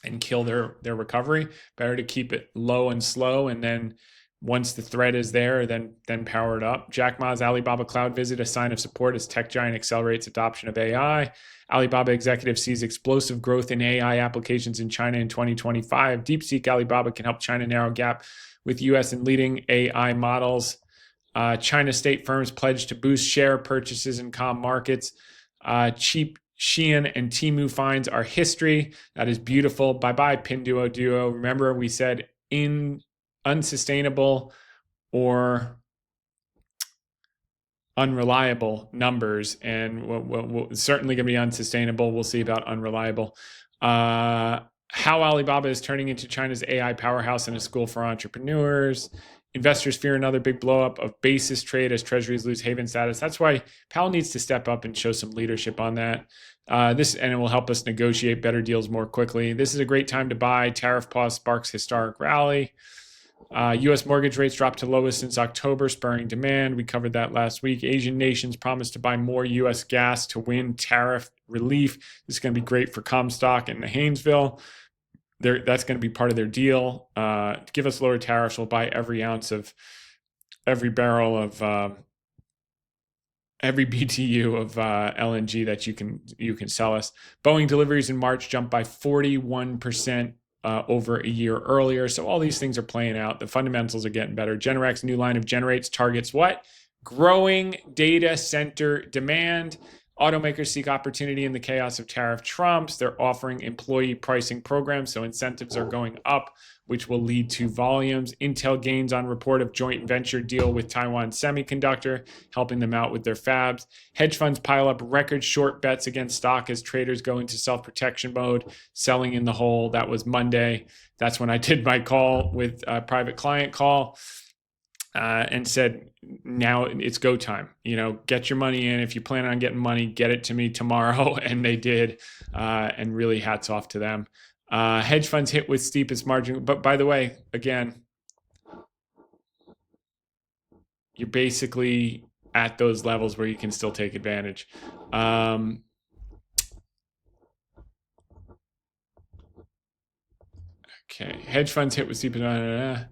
and kill their recovery. Better to keep it low and slow, and then once the threat is there, then power it up. Jack Ma's Alibaba Cloud visit, a sign of support as tech giant accelerates adoption of AI. Alibaba executive sees explosive growth in AI applications in China in 2025. DeepSeek Alibaba can help China narrow gap with U.S. and leading AI models. China state firms pledge to boost share purchases in comm markets. Cheap Shein and Temu finds are history. That is beautiful. Bye-bye, Pinduoduo. Remember, we said unsustainable or unreliable numbers, and we'll certainly going to be unsustainable. We'll see about unreliable. How Alibaba is turning into China's AI powerhouse and a school for entrepreneurs. Investors fear another big blowup of basis trade as treasuries lose haven status. That's why Powell needs to step up and show some leadership on that. And it will help us negotiate better deals more quickly. This is a great time to buy. Tariff pause sparks historic rally. U.S. mortgage rates dropped to lowest since October, spurring demand. We covered that last week. Asian nations promised to buy more U.S. gas to win tariff relief. This is going to be great for Comstock and the Haynesville. That's going to be part of their deal. Give us lower tariffs. We'll buy every ounce of every barrel of every BTU of LNG that you can sell us. Boeing deliveries in March jumped by 41% over a year earlier. So all these things are playing out. The fundamentals are getting better. Generac's new line of generates targets what? Growing data center demand. Automakers seek opportunity in the chaos of tariff trumps. They're offering employee pricing programs, so incentives are going up, which will lead to volumes. Intel gains on report of joint venture deal with Taiwan Semiconductor, helping them out with their fabs. Hedge funds pile up record short bets against stock as traders go into self-protection mode, selling in the hole. That was Monday. That's when I did my call with a private client call. And said, now it's go time. Get your money in. If you plan on getting money, get it to me tomorrow. And they did. And really hats off to them. Hedge funds hit with steepest margin. But by the way, again, you're basically at those levels where you can still take advantage. Okay. Hedge funds hit with steepest.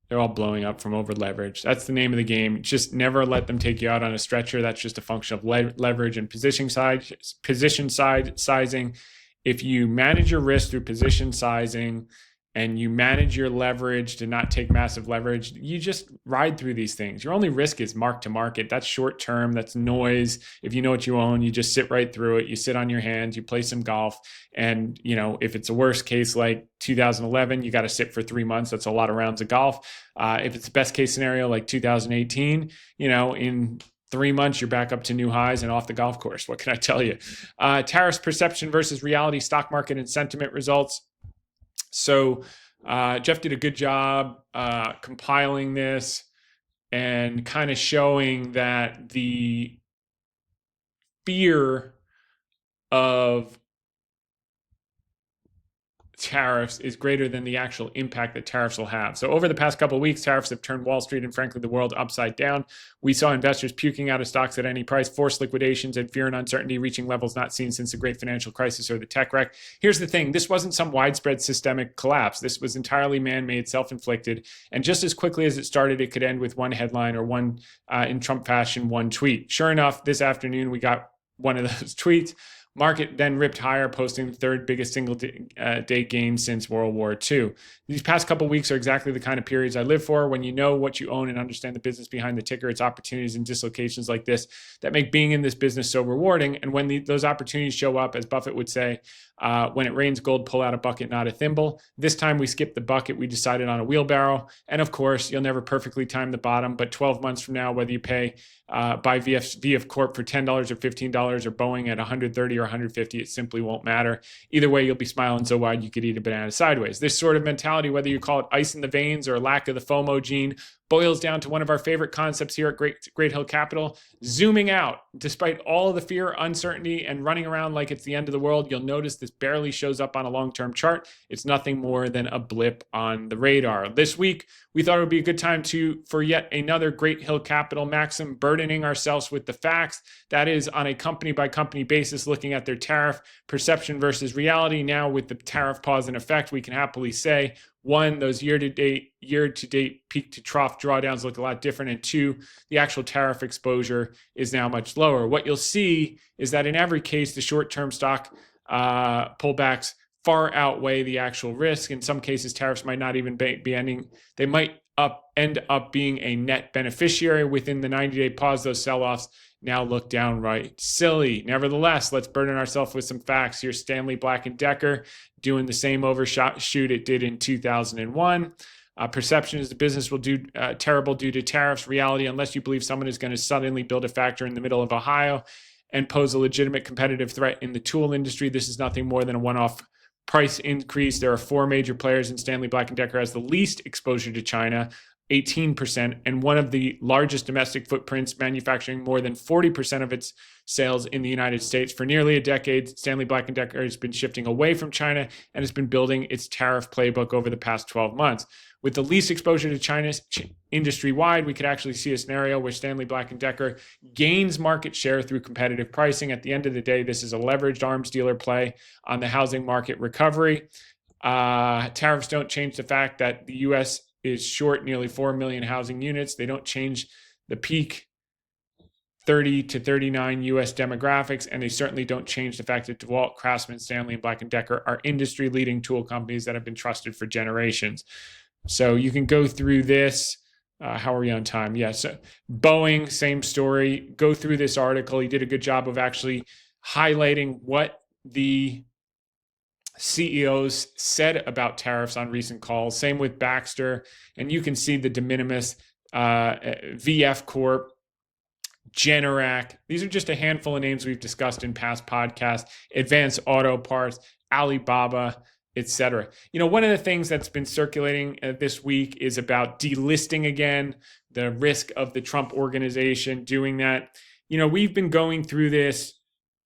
They're all blowing up from over leverage. That's the name of the game. Just never let them take you out on a stretcher. That's just a function of leverage and position sizing. If you manage your risk through position sizing and you manage your leverage to not take massive leverage, you just ride through these things. Your only risk is mark to market. That's short term. That's noise. If you know what you own, you just sit right through it. You sit on your hands, you play some golf. And, if it's a worst case like 2011, you got to sit for 3 months. That's a lot of rounds of golf. If it's the best case scenario like 2018, in 3 months, you're back up to new highs and off the golf course. What can I tell you? Tariffs perception versus reality, stock market and sentiment results. So Jeff did a good job compiling this and kind of showing that the fear of tariffs is greater than the actual impact that tariffs will have. So over the past couple of weeks, tariffs have turned Wall Street and frankly the world upside down. We saw investors puking out of stocks at any price, forced liquidations, and fear and uncertainty reaching levels not seen since the great financial crisis or the tech wreck. Here's the thing. This wasn't some widespread systemic collapse. This was entirely man-made, self-inflicted. And just as quickly as it started, it could end with one headline or one, in Trump fashion, one tweet. Sure enough, this afternoon, we got one of those tweets. Market then ripped higher, posting the third biggest single day gain since World War II. These past couple of weeks are exactly the kind of periods I live for. When you know what you own and understand the business behind the ticker, it's opportunities and dislocations like this that make being in this business so rewarding. And when those opportunities show up, as Buffett would say, When it rains gold, pull out a bucket, not a thimble. This time we skipped the bucket. We decided on a wheelbarrow. And of course, you'll never perfectly time the bottom, but 12 months from now, whether you buy VF Corp for $10 or $15 or Boeing at 130 or 150, it simply won't matter. Either way, you'll be smiling so wide you could eat a banana sideways. This sort of mentality, whether you call it ice in the veins or lack of the FOMO gene, boils down to one of our favorite concepts here at Great Hill Capital, zooming out. Despite all of the fear, uncertainty, and running around like it's the end of the world, you'll notice this barely shows up on a long-term chart. It's nothing more than a blip on the radar. This week, we thought it would be a good time for yet another Great Hill Capital maxim, burdening ourselves with the facts. That is, on a company-by-company basis, looking at their tariff perception versus reality. Now, with the tariff pause in effect, we can happily say, one, those year-to-date peak to trough drawdowns look a lot different. And two, the actual tariff exposure is now much lower. What you'll see is that in every case, the short-term stock pullbacks far outweigh the actual risk. In some cases, tariffs might not even be ending. They might end up being a net beneficiary within the 90-day pause. Those sell-offs now look downright silly. Nevertheless, let's burden ourselves with some facts. Here's Stanley Black & Decker doing the same overshoot it did in 2001. Perception is the business will do terrible due to tariffs. Reality, unless you believe someone is going to suddenly build a factory in the middle of Ohio and pose a legitimate competitive threat in the tool industry, this is nothing more than a one-off price increase. There are four major players, and Stanley Black & Decker has the least exposure to China, 18%, and one of the largest domestic footprints, manufacturing more than 40% of its sales in the United States. For nearly a decade, Stanley Black & Decker has been shifting away from China and has been building its tariff playbook over the past 12 months. With the least exposure to China industry-wide, we could actually see a scenario where Stanley Black & Decker gains market share through competitive pricing. At the end of the day, this is a leveraged arms dealer play on the housing market recovery. Tariffs don't change the fact that the U.S. is short nearly 4 million housing units. They don't change the peak 30 to 39 U.S. demographics, and they certainly don't change the fact that DeWalt, Craftsman, Stanley, and Black & Decker are industry-leading tool companies that have been trusted for generations. So you can go through this. How are we on time? Yeah, so Boeing, same story. Go through this article. He did a good job of actually highlighting what the CEOs said about tariffs on recent calls. Same with Baxter. And you can see the de minimis, VF Corp, Generac. These are just a handful of names we've discussed in past podcasts. Advanced Auto Parts, Alibaba, etc. You know, one of the things that's been circulating this week is about delisting again, the risk of the Trump organization doing that. You know, we've been going through this,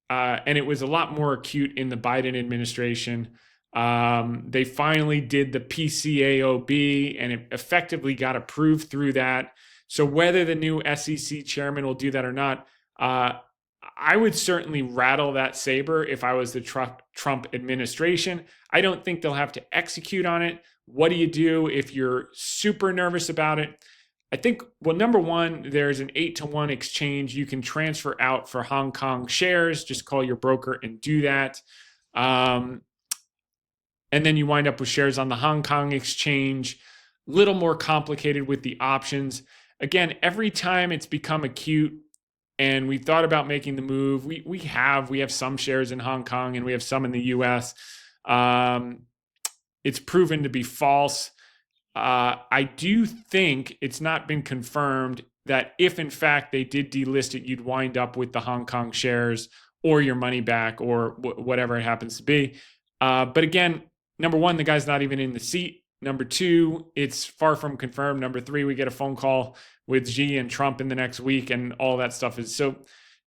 and it was a lot more acute in the Biden administration. They finally did the PCAOB, and it effectively got approved through that. So whether the new SEC chairman will do that or not, I would certainly rattle that saber if I was the Trump administration. I don't think they'll have to execute on it. What do you do if you're super nervous about it? I think, well, number one, there's an 8-to-1 exchange you can transfer out for Hong Kong shares. Just call your broker and do that. And then you wind up with shares on the Hong Kong exchange. Little more complicated with the options. Again, every time it's become acute and we've thought about making the move, we have some shares in Hong Kong and we have some in the US. It's proven to be false. I do think it's not been confirmed that if in fact they did delist it, you'd wind up with the Hong Kong shares or your money back or whatever it happens to be. But again, number one, the guy's not even in the seat. Number two, it's far from confirmed. Number three, we get a phone call with Xi and Trump in the next week, and all that stuff is so.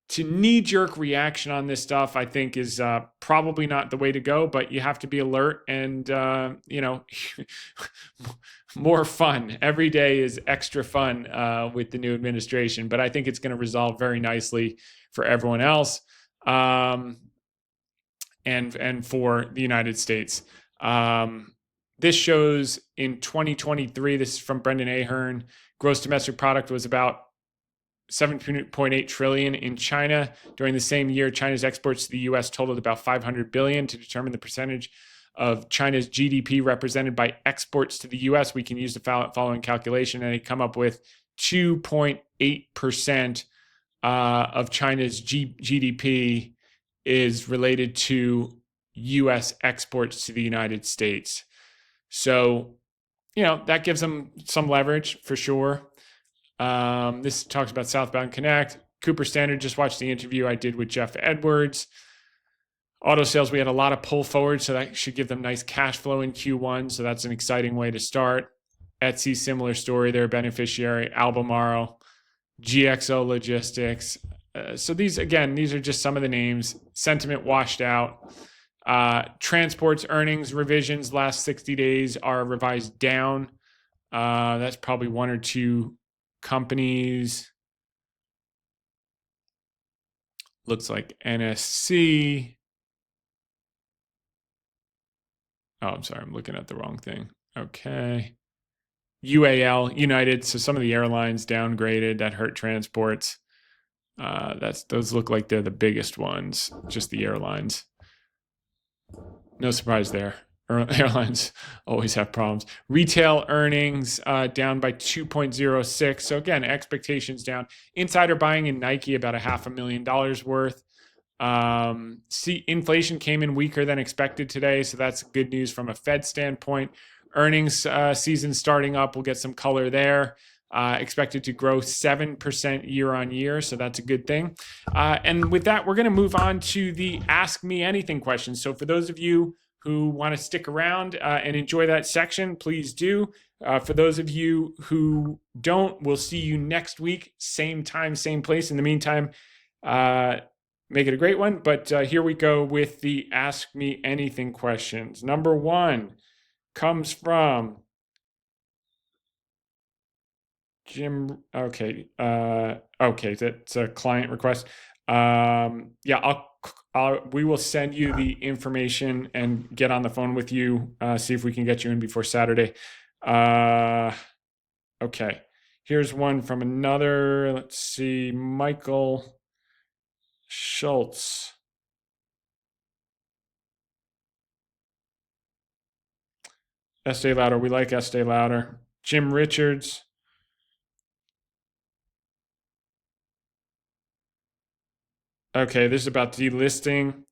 To knee-jerk reaction on this stuff, I think, is probably not the way to go. But you have to be alert, and more fun. Every day is extra fun with the new administration. But I think it's going to resolve very nicely for everyone else, and for the United States. This shows in 2023, this is from Brendan Ahern, gross domestic product was about 7.8 trillion in China. During the same year, China's exports to the US totaled about 500 billion. To determine the percentage of China's GDP represented by exports to the US, we can use the following calculation, and they come up with 2.8% of China's GDP is related to U.S. exports to the United States. So, that gives them some leverage for sure. This talks about Southbound Connect. Cooper Standard, just watched the interview I did with Jeff Edwards. Auto sales, we had a lot of pull forward, so that should give them nice cash flow in Q1. So that's an exciting way to start. Etsy, similar story. They're a beneficiary. Albemarle, GXO Logistics. So these are just some of the names. Sentiment washed out. Transport's earnings revisions last 60 days are revised down. That's probably one or two companies. Looks like NSC. Oh, I'm sorry. I'm looking at the wrong thing. Okay. UAL, United. So some of the airlines downgraded. That hurt transports. Those look like they're the biggest ones, just the airlines. No surprise there. Airlines always have problems. Retail earnings down by 2.06. So again, expectations down. Insider buying in Nike about $500,000 worth. Inflation came in weaker than expected today, so that's good news from a Fed standpoint. Earnings season starting up. We'll get some color there. Expected to grow 7% year on year, so that's a good thing. And with that, we're going to move on to the Ask Me Anything questions. So for those of you who want to stick around and enjoy that section, please do. For those of you who don't, we'll see you next week, same time, same place. In the meantime, make it a great one. But here we go with the Ask Me Anything questions. Number one comes from Jim. Okay. That's a client request. We will send you the information and get on the phone with you, see if we can get you in before Saturday. Okay. Here's one from another, let's see, Michael Schultz. Estee Lauder, we like Estee Lauder. Jim Richards. Okay, this is about delisting.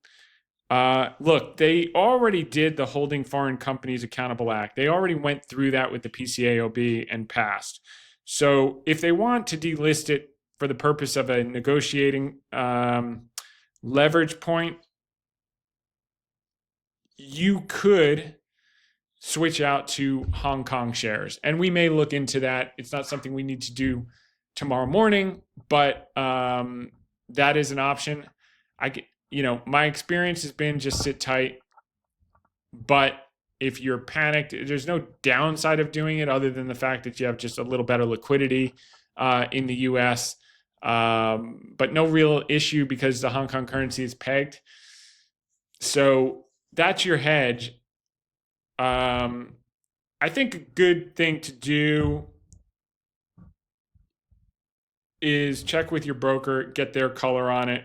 Look, they already did the Holding Foreign Companies Accountable Act. They already went through that with the PCAOB and passed. So if they want to delist it for the purpose of a negotiating leverage point, you could switch out to Hong Kong shares. And we may look into that. It's not something we need to do tomorrow morning, but that is an option. My experience has been just sit tight. But if you're panicked, there's no downside of doing it other than the fact that you have just a little better liquidity in the US. But no real issue because the Hong Kong currency is pegged. So that's your hedge. I think a good thing to do is check with your broker, get their color on it.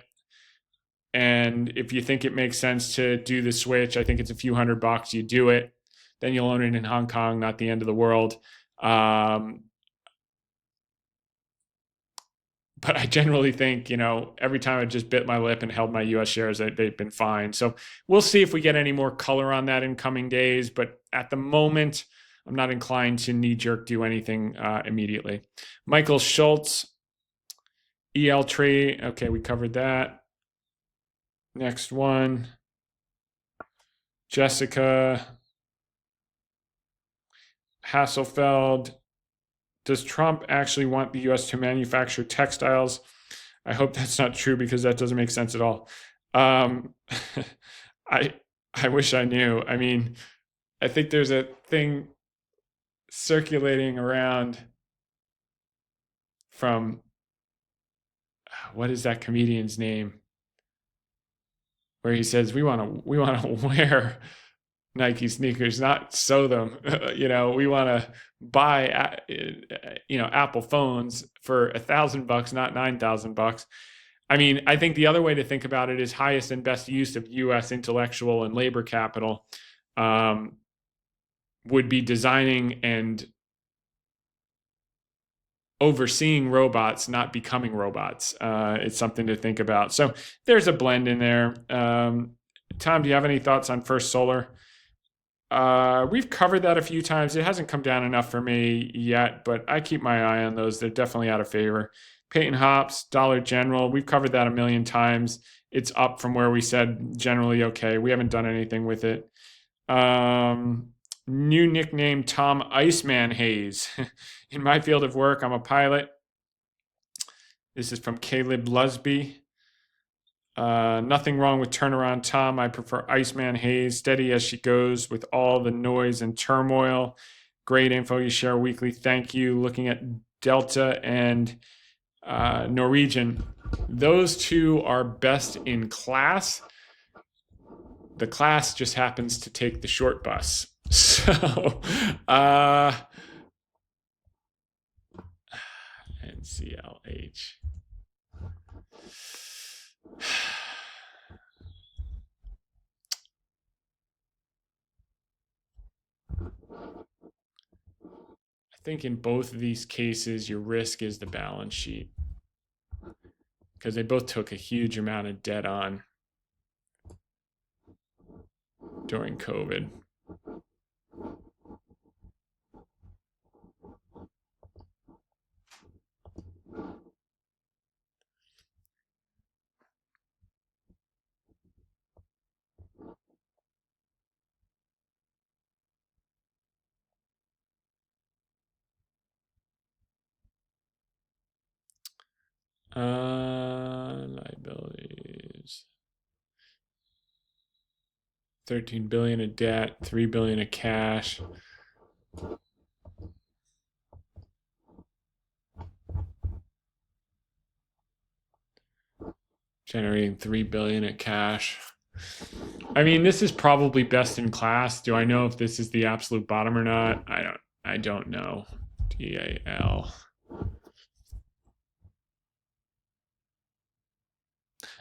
And if you think it makes sense to do the switch, I think it's a few $100, you do it. Then you'll own it in Hong Kong, not the end of the world. But I generally think, every time I just bit my lip and held my US shares, they've been fine. So we'll see if we get any more color on that in coming days. But at the moment, I'm not inclined to knee-jerk do anything immediately. Michael Schultz, EL Tree. Okay, we covered that. Next one. Jessica Hasselfeld. Does Trump actually want the U.S. to manufacture textiles? I hope that's not true because that doesn't make sense at all. I wish I knew. I mean, I think there's a thing circulating around from, what is that comedian's name? Where he says we want to wear Nike sneakers, not sew them. We want to buy, Apple phones for $1,000, not $9,000. I mean, I think the other way to think about it is highest and best use of U.S. intellectual and labor capital would be designing and overseeing robots, not becoming robots. It's something to think about. So there's a blend in there. Tom, do you have any thoughts on First Solar? We've covered that a few times. It hasn't come down enough for me yet, but I keep my eye on those. They're definitely out of favor. Peyton Hops, Dollar General, we've covered that a million times. It's up from where we said generally okay. We haven't done anything with it. New nickname, Tom Iceman Hayes. In my field of work, I'm a pilot. This is from Caleb Lusby. Nothing wrong with turnaround Tom. I prefer Iceman Hayes, steady as she goes with all the noise and turmoil. Great info you share weekly. Thank you. Looking at Delta and Norwegian. Those two are best in class. The class just happens to take the short bus. So, NCLH. I think in both of these cases, your risk is the balance sheet because they both took a huge amount of debt on during COVID. Liabilities. 13 billion of debt, 3 billion of cash. Generating 3 billion of cash. I mean, this is probably best in class. Do I know if this is the absolute bottom or not? I don't know. DAL.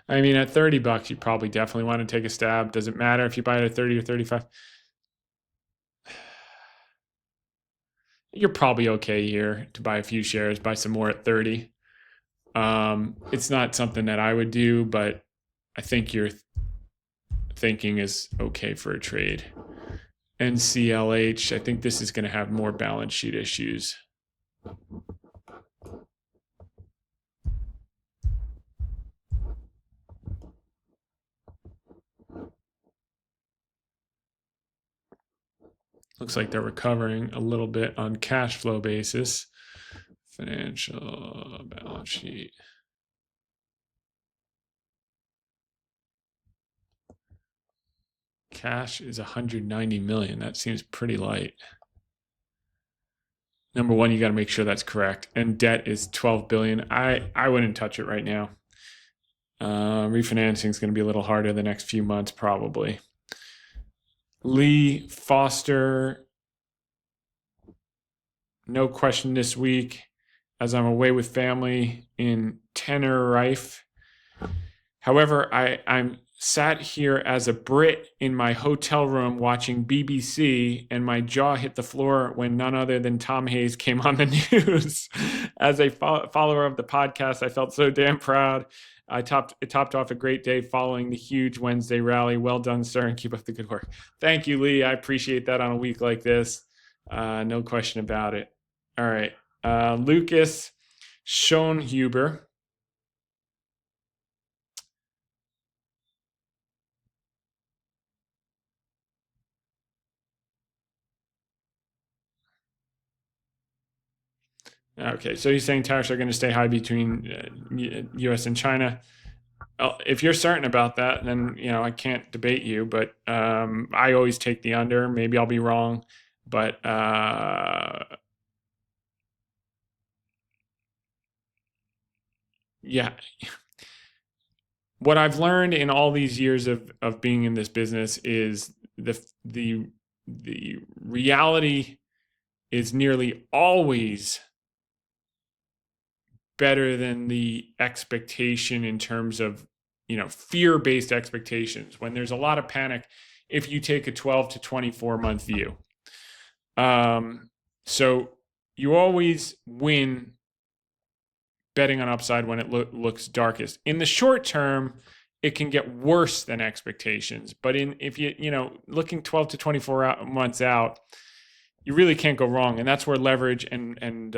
I mean, at $30, you probably definitely want to take a stab. Does it matter if you buy it at 30 or 35? You're probably okay here to buy a few shares, buy some more at 30. It's not something that I would do, but I think your thinking is okay for a trade. NCLH, I think this is going to have more balance sheet issues. Looks like they're recovering a little bit on cash flow basis. Financial balance sheet. Cash is 190 million. That seems pretty light. Number one, you got to make sure that's correct. And debt is 12 billion. I wouldn't touch it right now. Refinancing is going to be a little harder the next few months, probably. Lee Foster, no question this week, as I'm away with family in Tenerife. However, I'm sat here as a Brit in my hotel room watching BBC, and my jaw hit the floor when none other than Tom Hayes came on the news. As a follower of the podcast, I felt so damn proud. It topped off a great day following the huge Wednesday rally. Well done, sir, and keep up the good work. Thank you, Lee. I appreciate that on a week like this. No question about it. All right. Lucas Schoenhuber. Okay, so he's saying tariffs are going to stay high between U.S. and China. If you're certain about that, then I can't debate you. But I always take the under. Maybe I'll be wrong, but yeah. What I've learned in all these years of being in this business is the reality is nearly always better than the expectation in terms of, fear-based expectations. When there's a lot of panic, if you take a 12 to 24 month view. So you always win betting on upside when it looks darkest. In the short term, it can get worse than expectations. But if looking 12 to 24 months out, you really can't go wrong. And that's where leverage and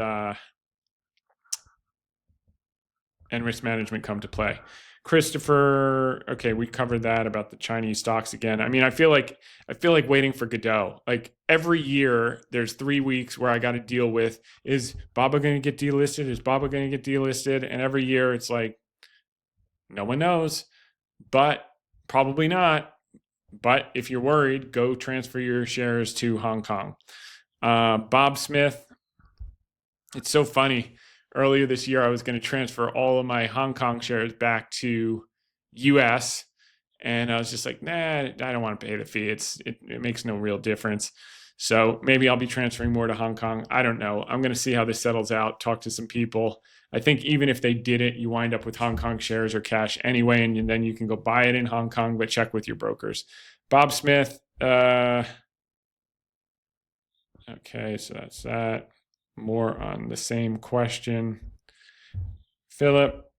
risk management come to play. Christopher, okay, we covered that about the Chinese stocks again. I mean, I feel like waiting for Godot. Like every year, there's 3 weeks where I got to deal with, is Baba going to get delisted? Is Baba going to get delisted? And every year, it's like, no one knows, but probably not. But if you're worried, go transfer your shares to Hong Kong. Bob Smith, it's so funny. Earlier this year, I was going to transfer all of my Hong Kong shares back to US. And I was just like, nah, I don't want to pay the fee. It makes no real difference. So maybe I'll be transferring more to Hong Kong. I don't know. I'm going to see how this settles out, talk to some people. I think even if they did it, you wind up with Hong Kong shares or cash anyway, and then you can go buy it in Hong Kong, but check with your brokers. Bob Smith. Okay, so that's that. More on the same question. Philip,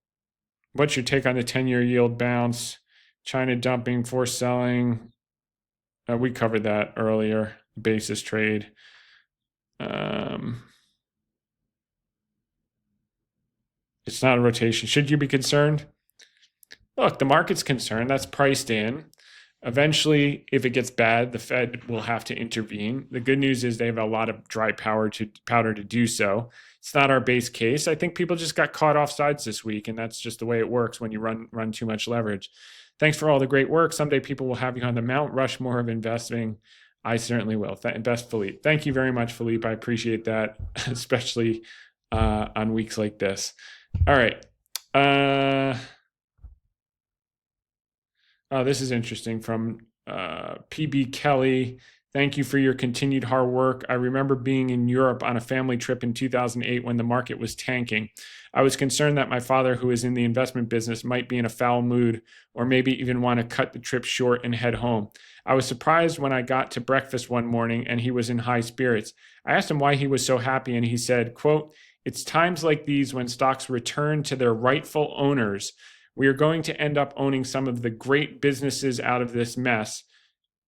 what's your take on the 10-year yield bounce? China dumping, forced selling. We covered that earlier. Basis trade. It's not a rotation. Should you be concerned? Look, the market's concerned. That's priced in. Eventually, if it gets bad, the Fed will have to intervene. The good news is they have a lot of dry powder to do so. It's not our base case. I think people just got caught off sides this week, and that's just the way it works when you run too much leverage. Thanks for all the great work. Someday people will have you on the Mount Rushmore of investing. I certainly will. Best, Philippe. Thank you very much, Philippe. I appreciate that, especially on weeks like this. All right. This is interesting from PB Kelly. Thank you for your continued hard work. I remember being in Europe on a family trip in 2008 when the market was tanking. I was concerned that my father, who is in the investment business, might be in a foul mood or maybe even want to cut the trip short and head home. I was surprised when I got to breakfast one morning and he was in high spirits. I asked him why he was so happy, and he said, quote, "It's times like these when stocks return to their rightful owners. We are going to end up owning some of the great businesses out of this mess."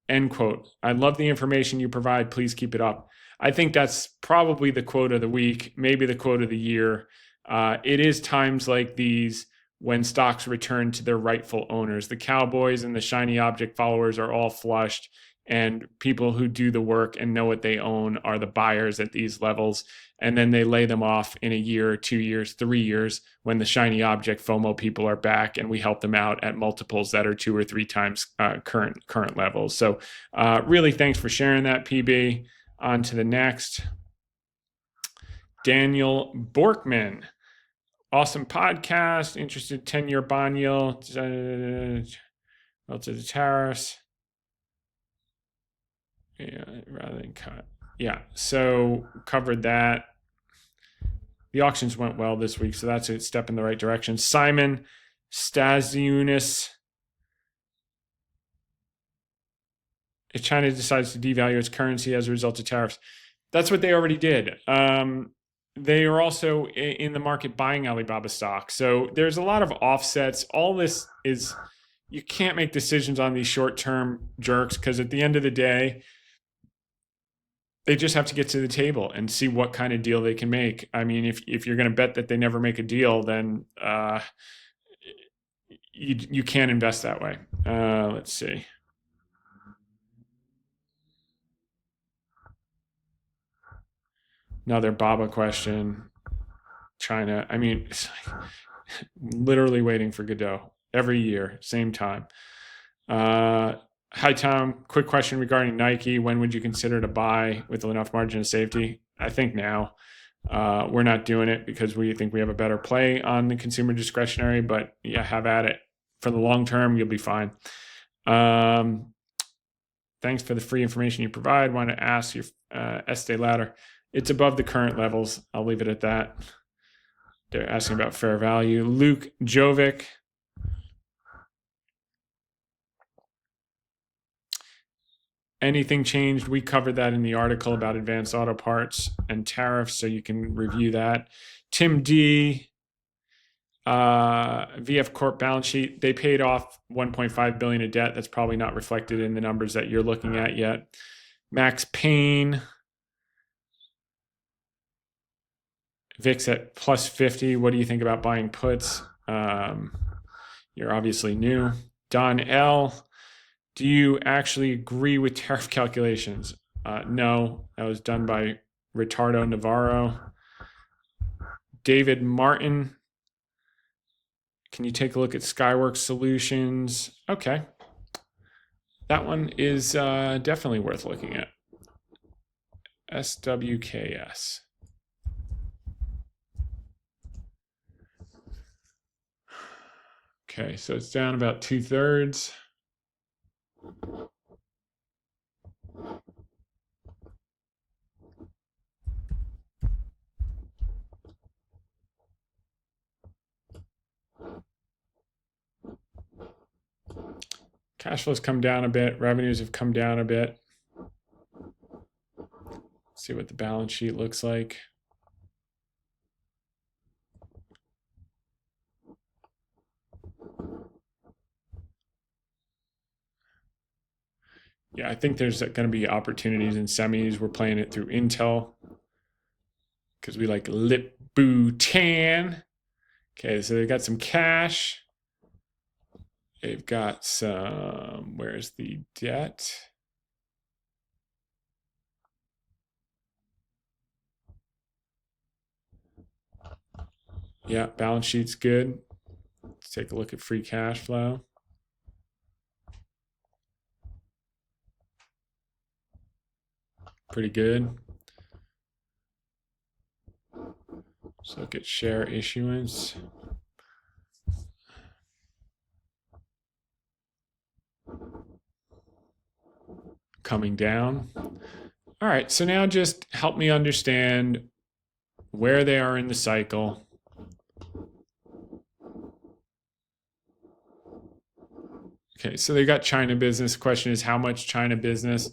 End quote. I love the information you provide. Please keep it up. I think that's probably the quote of the week, maybe the quote of the year. It is times like these when stocks return to their rightful owners. The cowboys and the shiny object followers are all flushed, and people who do the work and know what they own are the buyers at these levels. And then they lay them off in a year, 2 years, 3 years when the shiny object FOMO people are back, and we help them out at multiples that are 2 or 3 times current levels. So really thanks for sharing that, PB. On to the next. Daniel Borkman. Awesome podcast. Interested 10-year bond yield. Relative to tariffs. Yeah, rather than cut. Yeah, so covered that. The auctions went well this week, so that's a step in the right direction. Simon Stasiunis. If China decides to devalue its currency as a result of tariffs, that's what they already did. They are also in the market buying Alibaba stock. So there's a lot of offsets. All this is, you can't make decisions on these short-term jerks, because at the end of the day, they just have to get to the table and see what kind of deal they can make. I mean, if you're going to bet that they never make a deal, then you can't invest that way. Let's see. Another Baba question. China. I mean, it's like literally waiting for Godot every year, same time. Hi, Tom. Quick question regarding Nike. When would you consider to buy with enough margin of safety? I think now. We're not doing it because we think we have a better play on the consumer discretionary, but yeah, have at it. For the long term, you'll be fine. Thanks for the free information you provide. Want to ask your Estee Lauder. It's above the current levels. I'll leave it at that. They're asking about fair value. Luke Jovic. Anything changed? We covered that in the article about advanced auto parts and tariffs, so you can review that. Tim D. VF Corp balance sheet, they paid off 1.5 billion of debt. That's probably not reflected in the numbers that you're looking at yet. Max Payne, VIX at plus 50. What do you think about buying puts? You're obviously new. Don L, do you actually agree with tariff calculations? No, that was done by Ricardo Navarro. David Martin, can you take a look at Skyworks Solutions? Okay. That one is definitely worth looking at. SWKS. Okay, so it's down about 2/3. Cash flows come down a bit. Revenues have come down a bit. Let's see what the balance sheet looks like. Yeah, I think there's going to be opportunities in semis. We're playing it through Intel because we like Lip Bhutan. Okay, so they've got some cash. They've got some, where's the debt? Yeah, balance sheet's good. Let's take a look at free cash flow. Pretty good. Let's look at share issuance. Coming down. All right, so now just help me understand where they are in the cycle. Okay, so they got China business. Question is, how much China business?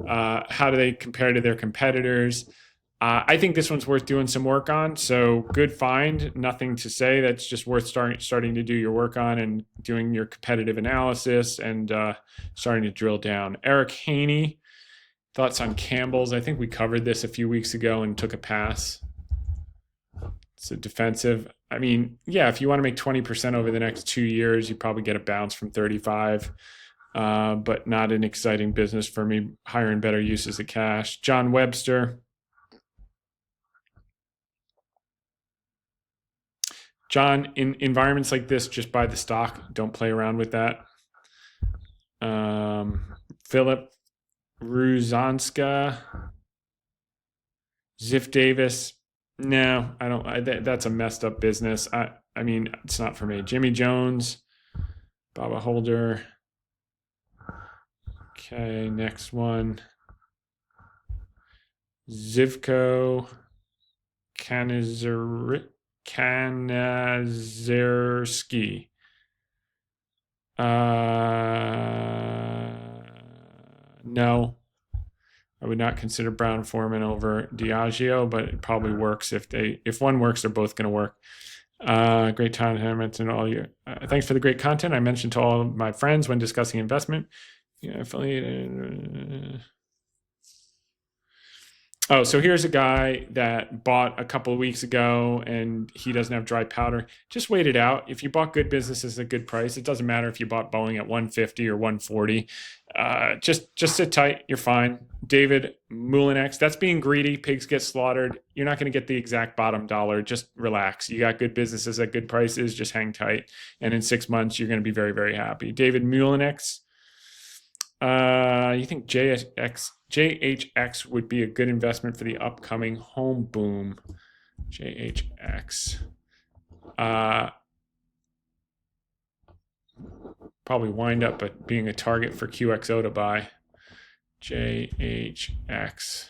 How do they compare to their competitors? I think this one's worth doing some work on. So good find. Nothing to say. That's just worth starting to do your work on and doing your competitive analysis and starting to drill down. Eric Haney, thoughts on Campbell's? I think we covered this a few weeks ago and took a pass. It's a defensive. I mean, yeah, if you want to make 20% over the next 2 years, you probably get a bounce from 35, but not an exciting business for me. Higher and better uses of cash. John Webster. John, in environments like this, just buy the stock. Don't play around with that. Philip Ruzanska. Ziff Davis. No, I don't. That's a messed up business. I mean, it's not for me. Jimmy Jones. Baba Holder. Okay, next one. Zivko Kanazerski. No, I would not consider Brown Foreman over Diageo, but it probably works if one works, they're both going to work. Great time, and all your. Thanks for the great content. I mentioned to all of my friends when discussing investment. Yeah, affiliated. Oh, so here's a guy that bought a couple of weeks ago and he doesn't have dry powder. Just wait it out. If you bought good businesses at a good price, it doesn't matter if you bought Boeing at 150 or 140. Just sit tight. You're fine. David Mulinex, that's being greedy. Pigs get slaughtered. You're not going to get the exact bottom dollar. Just relax. You got good businesses at good prices. Just hang tight. And in 6 months, you're going to be very, very happy. David Mulinex. You think JHX would be a good investment for the upcoming home boom? JHX. Probably wind up at being a target for QXO to buy. JHX.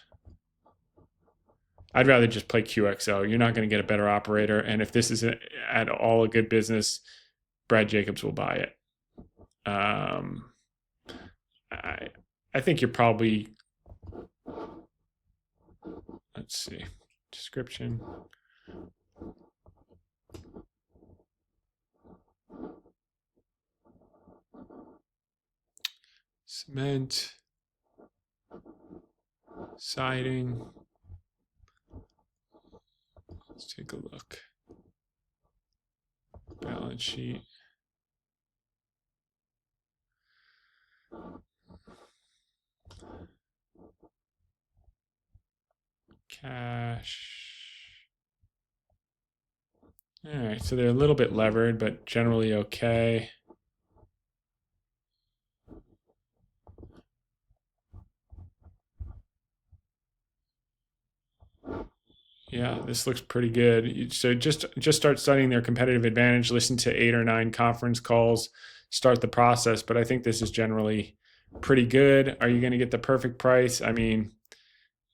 I'd rather just play QXO. You're not going to get a better operator. And if this is at all a good business, Brad Jacobs will buy it. I think you're probably, let's see, description. Cement, siding. Let's take a look. Balance sheet. Cash. All right, so they're a little bit levered, but generally okay. Yeah, this looks pretty good. So just start studying their competitive advantage, listen to 8 or 9 conference calls, start the process. But I think this is generally pretty good. Are you going to get the perfect price? I mean,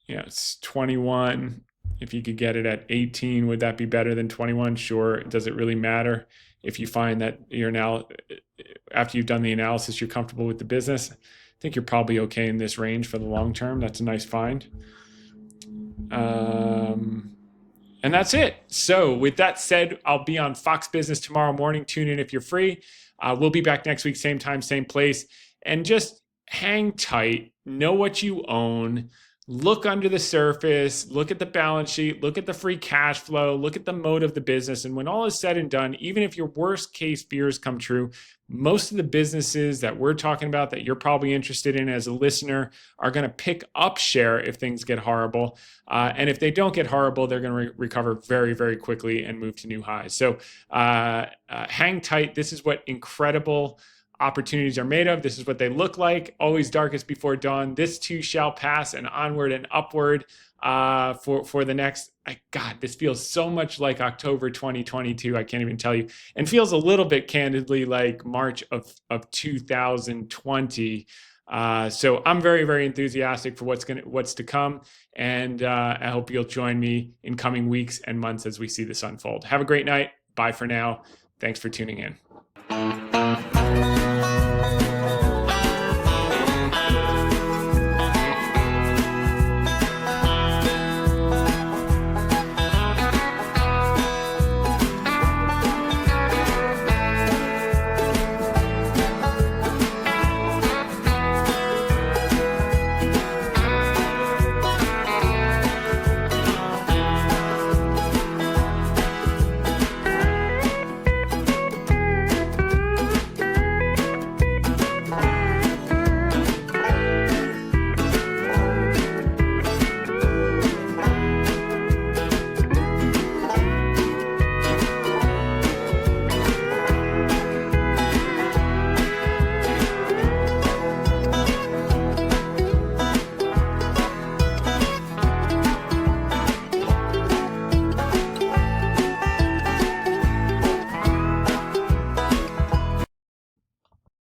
it's 21. If you could get it at 18, would that be better than 21? Sure. Does it really matter? If you find that you're now, after you've done the analysis, you're comfortable with the business, I think you're probably okay in this range for the long term. That's a nice find. And that's it. So with that said, I'll be on Fox Business tomorrow morning. Tune in if you're free. We'll be back next week, same time, same place. And just hang tight. Know what you own. Look under the surface. Look at the balance sheet. Look at the free cash flow. Look at the mode of the business. And when all is said and done, even if your worst case fears come true, most of the businesses that we're talking about that you're probably interested in as a listener are going to pick up share if things get horrible. And if they don't get horrible, they're going to recover very, very quickly and move to new highs. So hang tight. This is what incredible opportunities are made of. This is what they look like. Always darkest before dawn. This too shall pass, and onward and upward for the next. God, this feels so much like October 2022. I can't even tell you, and feels a little bit candidly like March of 2020. So I'm very, very enthusiastic for what's to come, and I hope you'll join me in coming weeks and months as we see this unfold. Have a great night. Bye for now. Thanks for tuning in.